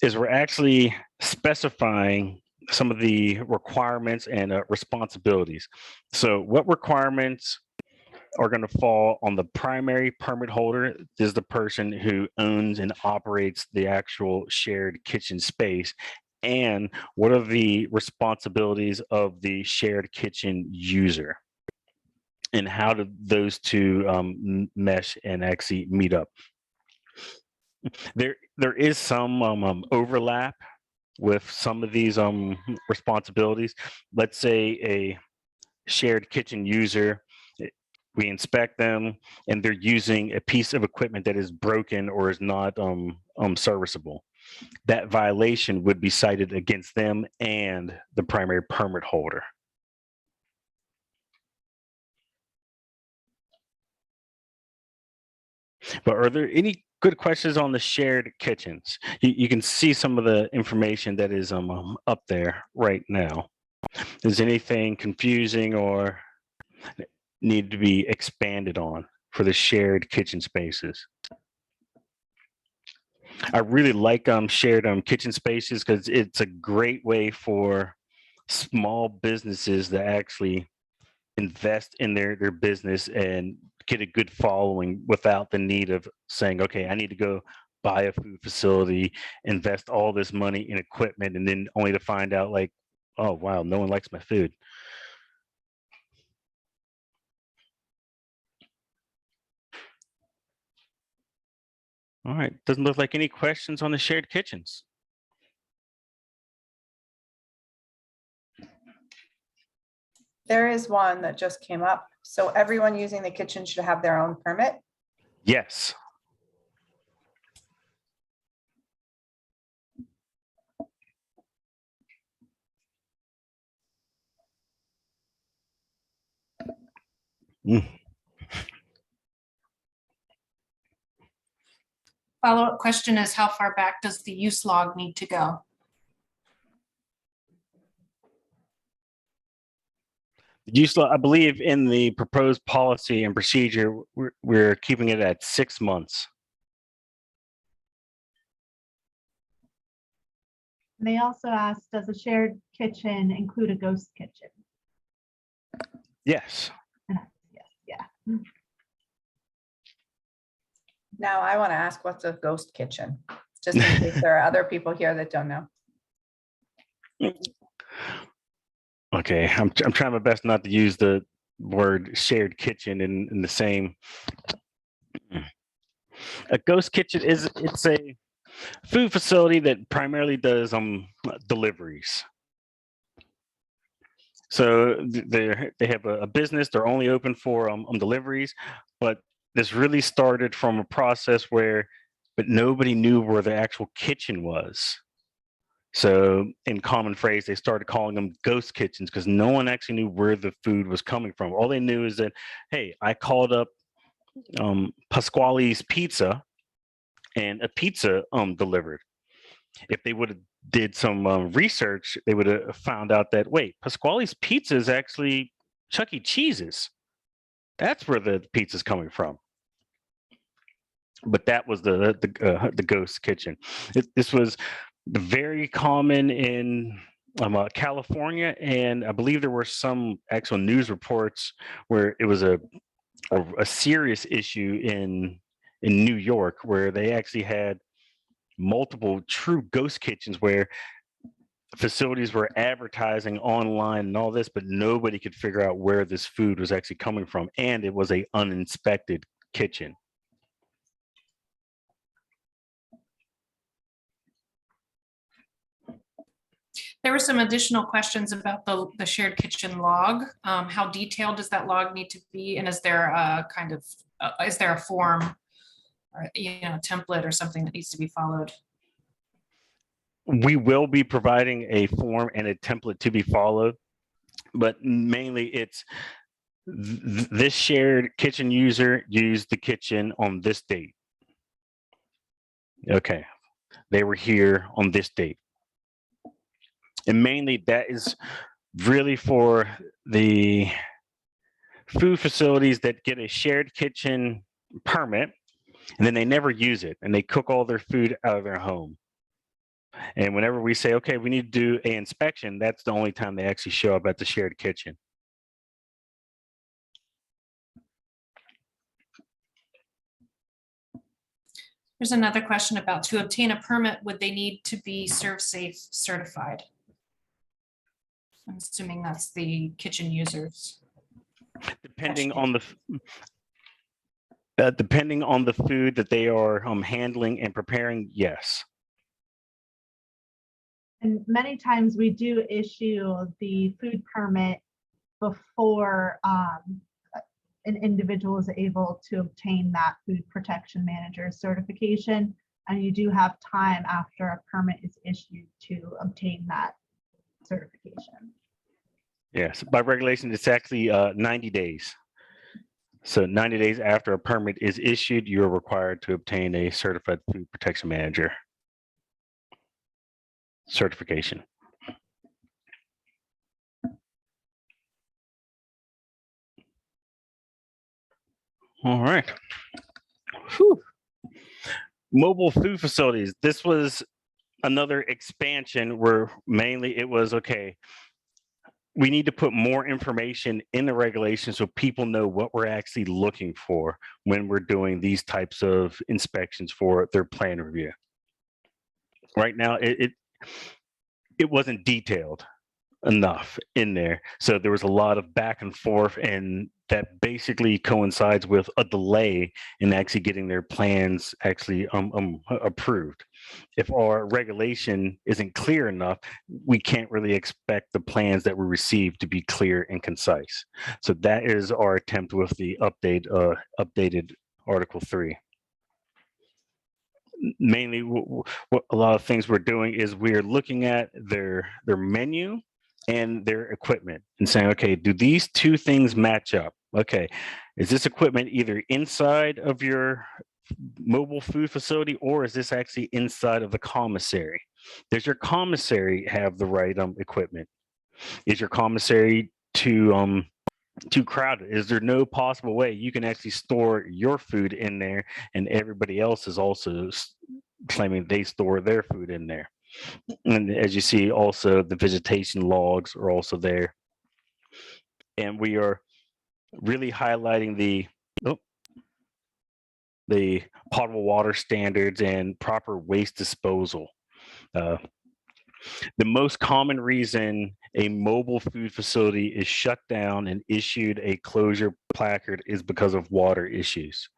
is we're actually specifying some of the requirements and responsibilities. So what requirements are going to fall on the primary permit holder? Is the person who owns and operates the actual shared kitchen space. And what are the responsibilities of the shared kitchen user? And how do those two mesh and actually meet up? There is some overlap with some of these responsibilities. Let's say a shared kitchen user, we inspect them and they're using a piece of equipment that is broken or is not serviceable. That violation would be cited against them and the primary permit holder. But are there any good questions on the shared kitchens? You can see some of the information that is up there right now. Is anything confusing or need to be expanded on for the shared kitchen spaces? I really like shared kitchen spaces because it's a great way for small businesses to actually invest in their business and get a good following without the need of saying, okay, I need to go buy a food facility, invest all this money in equipment, and then only to find out like, oh, wow, no one likes my food. All right, doesn't look like any questions on the shared kitchens. There is one that just came up. So everyone using the kitchen should have their own permit? Yes. Follow-up question is, how far back does the use log need to go? Use law, I believe in the proposed policy and procedure, we're keeping it at 6 months. They also asked, does a shared kitchen include a ghost kitchen? Yes. Yes, yeah. Now I want to ask, what's a ghost kitchen? Just in case there are other people here that don't know. Okay, I'm trying my best not to use the word shared kitchen in the same. A ghost kitchen it's a food facility that primarily does deliveries. So they have a business, they're only open for deliveries, but this really started from a process but nobody knew where the actual kitchen was. So in common phrase, they started calling them ghost kitchens because no one actually knew where the food was coming from. All they knew is that, hey, I called up Pasquale's Pizza and a pizza delivered. If they would have did some research, they would have found out that, wait, Pasquale's Pizza is actually Chuck E. Cheese's. That's where the pizza's coming from. But that was the ghost kitchen. This was very common in California, and I believe there were some actual news reports where it was a serious issue in New York, where they actually had multiple true ghost kitchens where facilities were advertising online and all this, but nobody could figure out where this food was actually coming from, and it was a uninspected kitchen. There were some additional questions about the shared kitchen log. How detailed does that log need to be? And is there a kind of, is there a form or, template or something that needs to be followed? We will be providing a form and a template to be followed, but mainly it's this shared kitchen user used the kitchen on this date. Okay, they were here on this date. And mainly that is really for the food facilities that get a shared kitchen permit and then they never use it and they cook all their food out of their home. And whenever we say, okay, we need to do an inspection, that's the only time they actually show up at the shared kitchen. There's another question about, to obtain a permit, would they need to be ServSafe certified? I'm assuming that's the kitchen users. Depending on the food that they are handling and preparing, yes. And many times we do issue the food permit before an individual is able to obtain that food protection manager certification. And you do have time after a permit is issued to obtain that certification. Yes, by regulation, it's actually 90 days. So 90 days after a permit is issued, you're required to obtain a certified food protection manager certification. All right. Whew. Mobile food facilities. This was another expansion where mainly it was, okay, we need to put more information in the regulations so people know what we're actually looking for when we're doing these types of inspections for their plan review. Right now, it wasn't detailed enough in there. So there was a lot of back and forth, and that basically coincides with a delay in actually getting their plans actually approved. If our regulation isn't clear enough, we can't really expect the plans that we receive to be clear and concise. So that is our attempt with the updated Article 3. Mainly what a lot of things we're doing is we're looking at their menu and their equipment and saying, okay, do these two things match up? Okay, is this equipment either inside of your mobile food facility or is this actually inside of the commissary? Does your commissary have the right equipment? Is your commissary too crowded? Is there no possible way you can actually store your food in there and everybody else is also claiming they store their food in there? And as you see, also the vegetation logs are also there. And we are really highlighting the potable water standards and proper waste disposal. The most common reason a mobile food facility is shut down and issued a closure placard is because of water issues.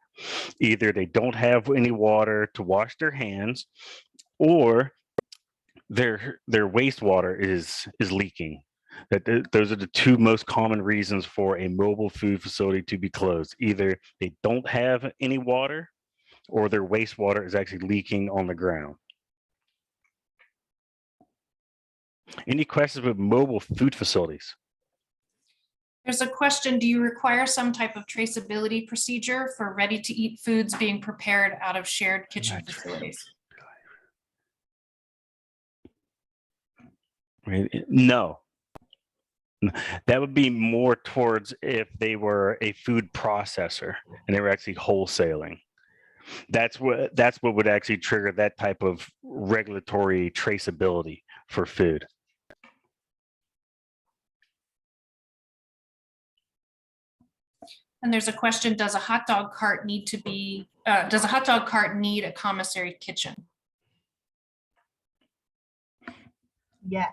Either they don't have any water to wash their hands, or their wastewater is leaking. Those are the two most common reasons for a mobile food facility to be closed. Either they don't have any water or their wastewater is actually leaking on the ground. Any questions with mobile food facilities? There's a question, do you require some type of traceability procedure for ready-to-eat foods being prepared out of shared kitchen facilities? No. That would be more towards if they were a food processor and they were actually wholesaling. That's what would actually trigger that type of regulatory traceability for food. And there's a question, does a hot dog cart need a commissary kitchen? Yes.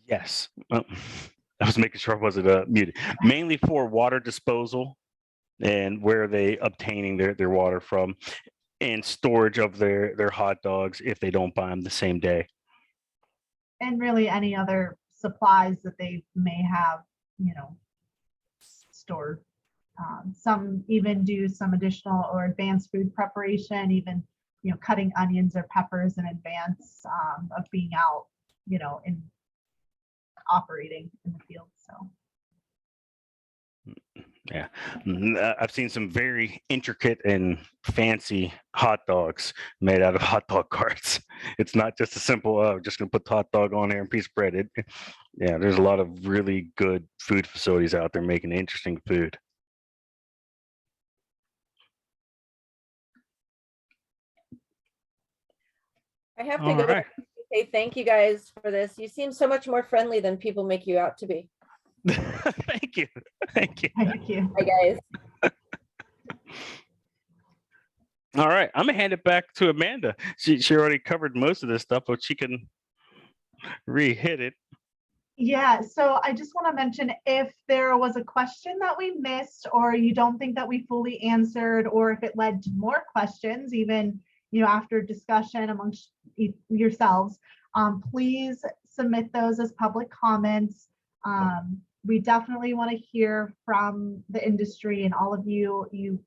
Yes. I was making sure I wasn't muted. Mainly for water disposal and where are they obtaining their water from, and storage of their hot dogs if they don't buy them the same day. and really any other supplies that they may have, stored. Some even do some additional or advanced food preparation, even, cutting onions or peppers in advance of being out, in operating in the field. So. Yeah, I've seen some very intricate and fancy hot dogs made out of hot dog carts. It's not just a simple, just gonna put the hot dog on there and piece of bread. Yeah, there's a lot of really good food facilities out there making interesting food. I have to All go right. to say thank you guys for this. You seem so much more friendly than people make you out to be. Thank you. Thank you. Thank you. Hi, guys. All right, I'm gonna hand it back to Amanda. She already covered most of this stuff, but she can re-hit it. Yeah, so I just want to mention, if there was a question that we missed, or you don't think that we fully answered, or if it led to more questions, even after discussion amongst yourselves, please submit those as public comments. We definitely want to hear from the industry and all of you. You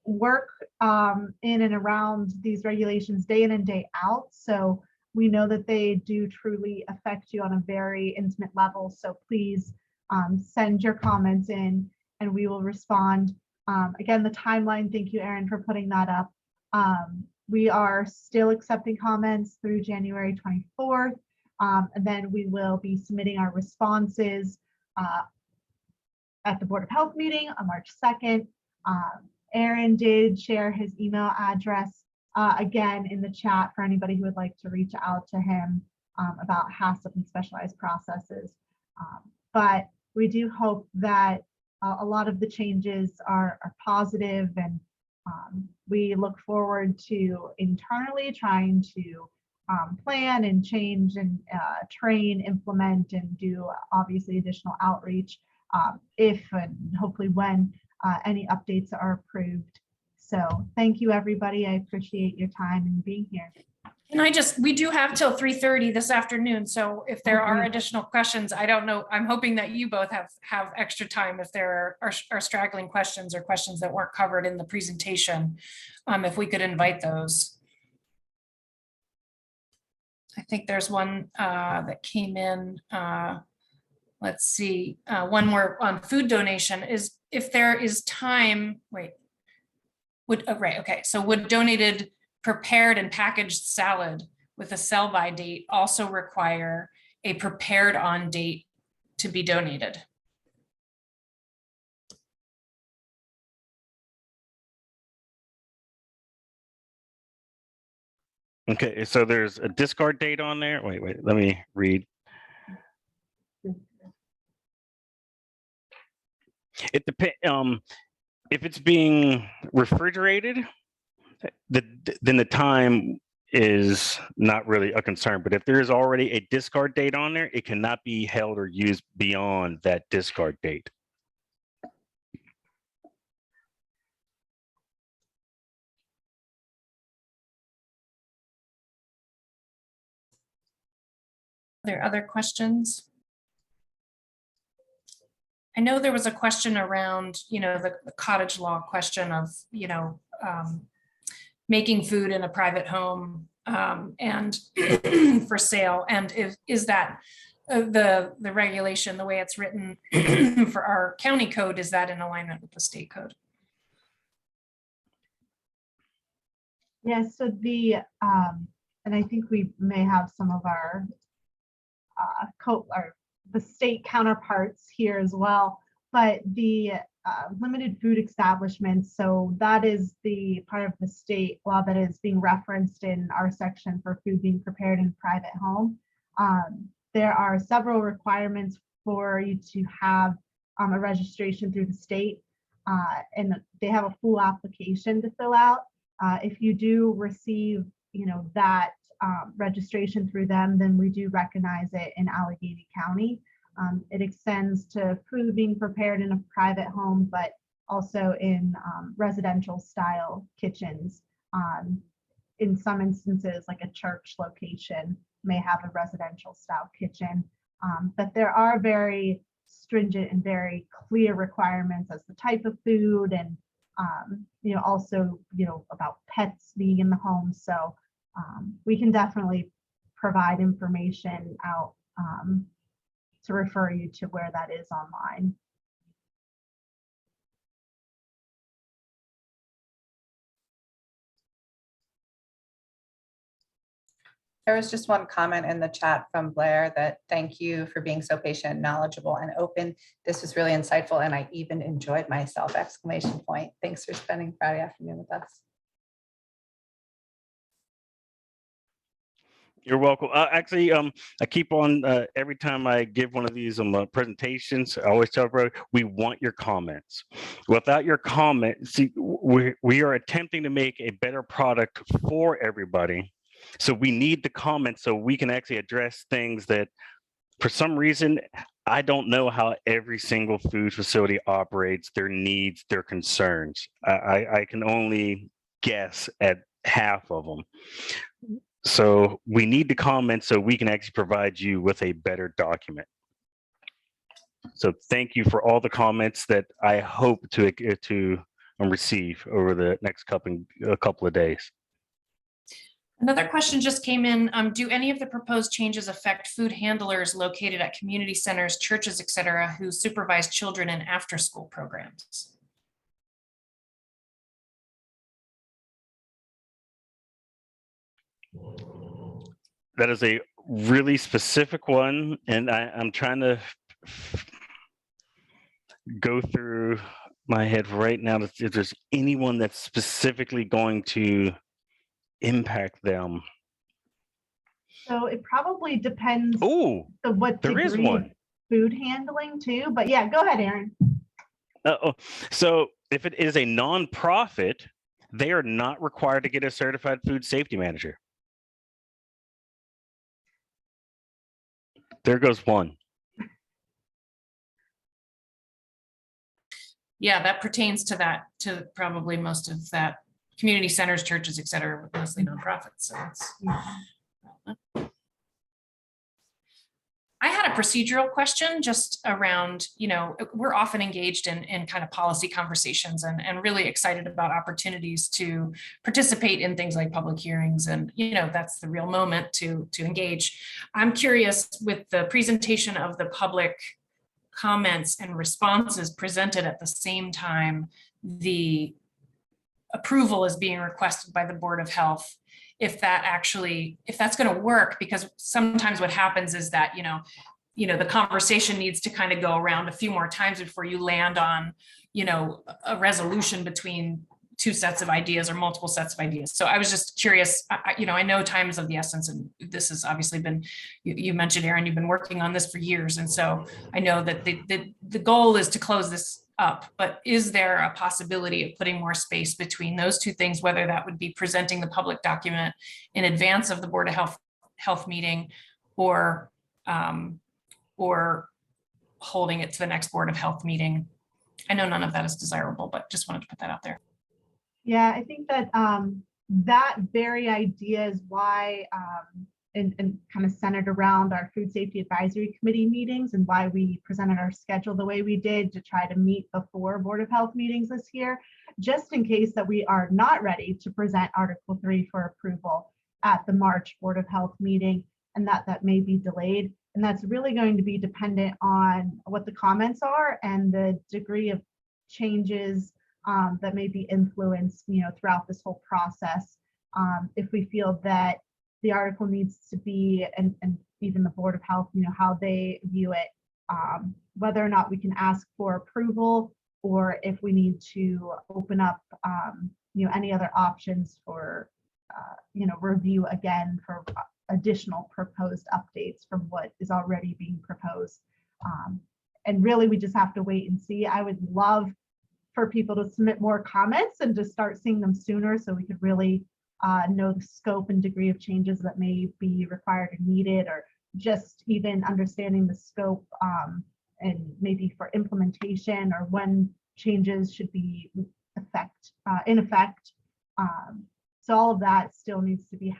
work in and around these regulations day in and day out, so we know that they do truly affect you on a very intimate level. So please send your comments in and we will respond. Again, the timeline, thank you, Erin, for putting that up. We are still accepting comments through January 24th, and then we will be submitting our responses at the Board of Health meeting on March 2nd. Aaron did share his email address again in the chat for anybody who would like to reach out to him about HACCP and specialized processes. But we do hope that a lot of the changes are positive, and we look forward to internally trying to plan and change and train, implement, and do obviously additional outreach if and hopefully when any updates are approved. So thank you, everybody. I appreciate your time and being here. And we do have till 3:30 this afternoon. So if there are additional questions, I don't know. I'm hoping that you both have extra time if there are straggling questions or questions that weren't covered in the presentation, if we could invite those. I think there's one that came in. Let's see, one more on food donation is if there is time, right, okay. So would donated prepared and packaged salad with a sell-by date also require a prepared on date to be donated? Okay, so there's a discard date on there. Wait, let me read. It depends. If it's being refrigerated, then the time is not really a concern. But if there is already a discard date on there, it cannot be held or used beyond that discard date. Are there other questions? I know there was a question around, the cottage law question of, making food in a private home and for sale. And is that the regulation, the way it's written for our county code, is that in alignment with the state code? Yes, so and I think we may have some of our the state counterparts here as well, but the limited food establishments, so that is the part of the state law that is being referenced in our section for food being prepared in private home. There are several requirements for you to have a registration through the state, and they have a full application to fill out. If you do receive, that registration through them, then we do recognize it in Allegheny County. It extends to food being prepared in a private home, but also in residential style kitchens. In some instances, like a church location, may have a residential style kitchen. But there are very stringent and very clear requirements as the type of food and, also, about pets being in the home. So we can definitely provide information out to refer you to where that is online. There was just one comment in the chat from Blair that thank you for being so patient, knowledgeable, and open. This was really insightful, and I even enjoyed myself! Exclamation point. Thanks for spending Friday afternoon with us. You're welcome. Actually, I keep on every time I give one of these presentations, I always tell everybody, we want your comments. Without your comments, see, we are attempting to make a better product for everybody. So we need the comments so we can actually address things that, for some reason, I don't know how every single food facility operates, their needs, their concerns. I can only guess at half of them. So we need the comments so we can actually provide you with a better document. So thank you for all the comments that I hope to receive over the next couple of days. Another question just came in. Do any of the proposed changes affect food handlers located at community centers, churches, et cetera, who supervise children in after-school programs? That is a really specific one, and I'm trying to go through my head right now to see if there's anyone that's specifically going to impact them. So it probably depends Oh, on what there is degree of one. food handling too. But yeah, go ahead, Aaron. So if it is a nonprofit, they are not required to get a certified food safety manager. There goes one. Yeah, that pertains to that, to probably most of that community centers, churches, et cetera, mostly nonprofits. So it's, I had a procedural question just around, we're often engaged in kind of policy conversations and really excited about opportunities to participate in things like public hearings. And, that's the real moment to engage. I'm curious, with the presentation of the public comments and responses presented at the same time, the approval is being requested by the Board of Health, if that's going to work, because sometimes what happens is that, the conversation needs to kind of go around a few more times before you land on, a resolution between two sets of ideas or multiple sets of ideas. So I was just curious, I know time is of the essence, and this has obviously been, you mentioned, Aaron, you've been working on this for years. And so I know that the goal is to close this up, but is there a possibility of putting more space between those two things, whether that would be presenting the public document in advance of the Board of Health meeting, or holding it to the next Board of Health meeting? I know none of that is desirable, but just wanted to put that out there. Yeah, I think that that very idea is why and kind of centered around our Food Safety Advisory Committee meetings, and why we presented our schedule the way we did, to try to meet before Board of Health meetings this year, just in case that we are not ready to present Article 3 for approval at the March Board of Health meeting, and that may be delayed. And that's really going to be dependent on what the comments are and the degree of changes that may be influenced, throughout this whole process. If we feel that the article needs to be, and even the Board of Health, how they view it, whether or not we can ask for approval, or if we need to open up, any other options for, review again for additional proposed updates from what is already being proposed. And really, we just have to wait and see. I would love for people to submit more comments and to start seeing them sooner, so we could really know the scope and degree of changes that may be required or needed, or just even understanding the scope and maybe for implementation, or when changes should be in effect. So all of that still needs to be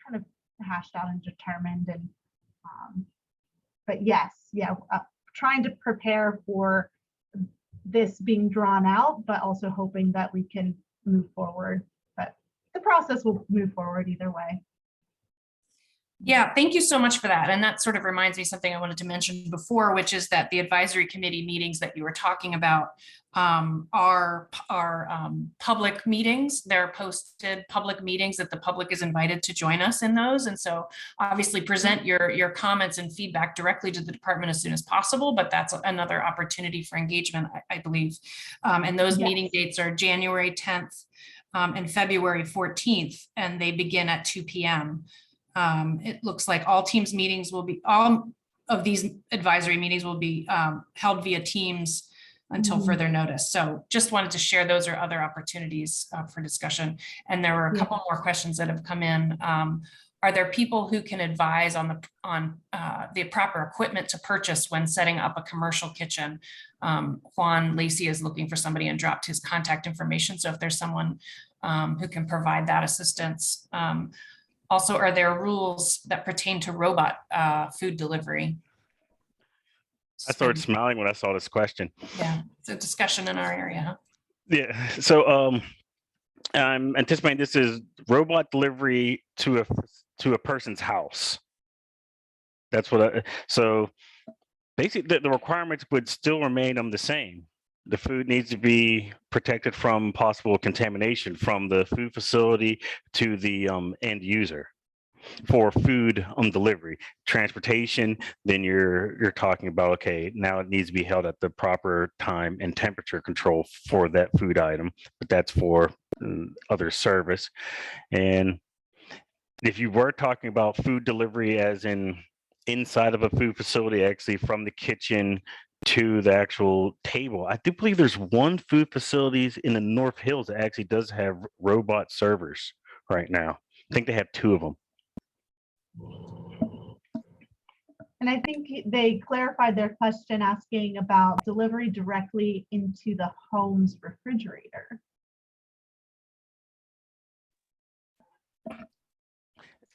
kind of hashed out and determined. And but yes, yeah, trying to prepare for this being drawn out, but also hoping that we can move forward. But the process will move forward either way. Yeah, thank you so much for that. And that sort of reminds me something I wanted to mention before, which is that the advisory committee meetings that you were talking about are public meetings. They're posted public meetings that the public is invited to join us in those. And so obviously present your comments and feedback directly to the department as soon as possible, but that's another opportunity for engagement, I believe. And those meeting dates are January 10th and February 14th, and they begin at 2 p.m. It looks like all of these advisory meetings will be held via Teams until further notice. So just wanted to share those are other opportunities for discussion. And there were a couple more questions that have come in. Are there people who can advise on the proper equipment to purchase when setting up a commercial kitchen? Juan Lacey is looking for somebody and dropped his contact information. So if there's someone who can provide that assistance. Also, are there rules that pertain to robot food delivery? I started smiling when I saw this question. Yeah, it's a discussion in our area. Yeah, so I'm anticipating this is robot delivery to a person's house. That's what so basically the requirements would still remain the same. The food needs to be protected from possible contamination from the food facility to the end user. For food delivery, transportation, then you're talking about, okay, now it needs to be held at the proper time and temperature control for that food item, but that's for other service. And if you were talking about food delivery as in inside of a food facility, actually from the kitchen to the actual table, I do believe there's one food facilities in the North Hills that actually does have robot servers right now. I think they have 2 of them. And I think they clarified their question asking about delivery directly into the home's refrigerator.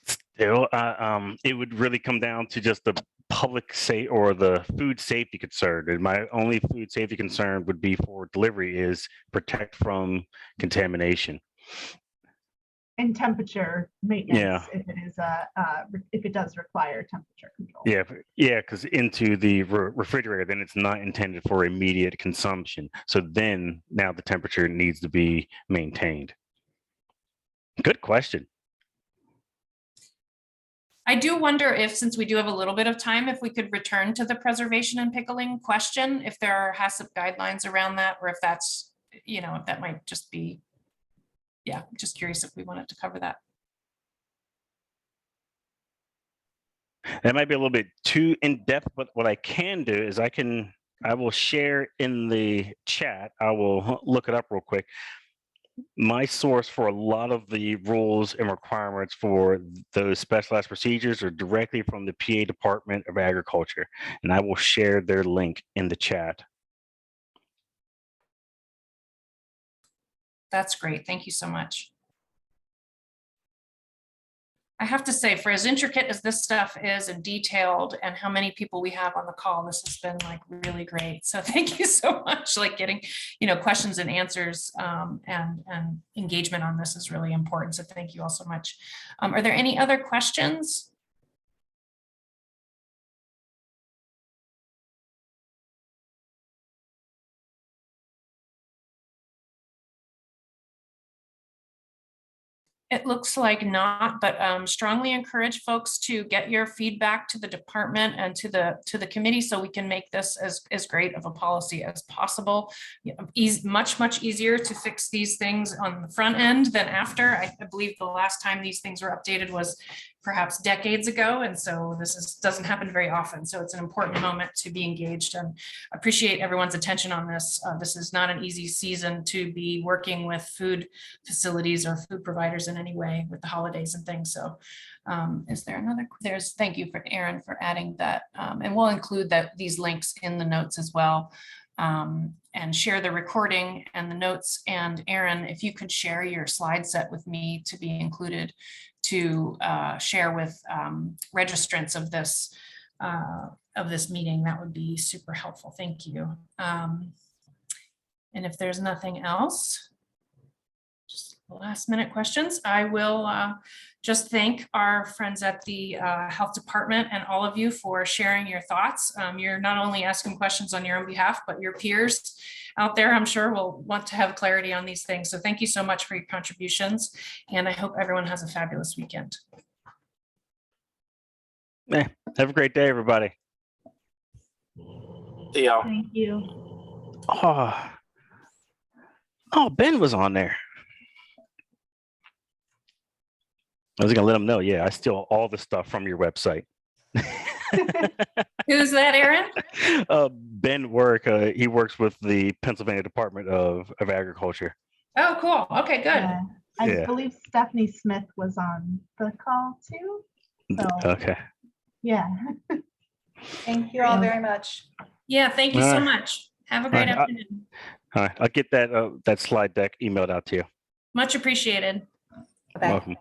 Still, it would really come down to just the public or the food safety concern. And my only food safety concern would be for delivery is protect from contamination. And temperature maintenance, Yeah. if it does require temperature control. Yeah, because into the refrigerator, then it's not intended for immediate consumption. So then now the temperature needs to be maintained. Good question. I do wonder if, since we do have a little bit of time, if we could return to the preservation and pickling question, if there are HACCP guidelines around that, or if that's, if that might just be, yeah, just curious if we wanted to cover that. That might be a little bit too in-depth, but what I can do is I will share in the chat. I will look it up real quick. My source for a lot of the rules and requirements for those specialized procedures are directly from the PA Department of Agriculture, and I will share their link in the chat. That's great. Thank you so much. I have to say, for as intricate as this stuff is and detailed and how many people we have on the call, this has been like really great. So thank you so much. Like getting, questions and answers and engagement on this is really important. So thank you all so much. Are there any other questions? It looks like not, but strongly encourage folks to get your feedback to the department and to the committee so we can make this as great of a policy as possible. Much easier to fix these things on the front end than after. I believe the last time these things were updated was perhaps decades ago. And so this doesn't happen very often. So it's an important moment to be engaged, and appreciate everyone's attention on this. This is not an easy season to be working with food facilities or food providers in any way with the holidays and things. So is there another? Thank you for Aaron for adding that. And we'll include these links in the notes as well. and share the recording and the notes. And Aaron, if you could share your slide set with me to be included to share with registrants of this meeting, that would be super helpful. Thank you. And if there's nothing else, just last minute questions, I will just thank our friends at the health department and all of you for sharing your thoughts. You're not only asking questions on your own behalf, but your peers out there, I'm sure, will want to have clarity on these things. So thank you so much for your contributions. And I hope everyone has a fabulous weekend. Have a great day, everybody. See y'all. Thank you. Oh, Ben was on there. I was gonna let him know. Yeah, I steal all the stuff from your website. Who's that, Aaron? Ben he works with the Pennsylvania Department of Agriculture. Oh, cool. Okay, good. Yeah. I Yeah. believe Stephanie Smith was on the call too. So, Okay. yeah. Thank you all very much. Yeah, thank you All so right. much. Have a great All right. afternoon. All right, I'll get that slide deck emailed out to you. Much appreciated. Bye. Welcome.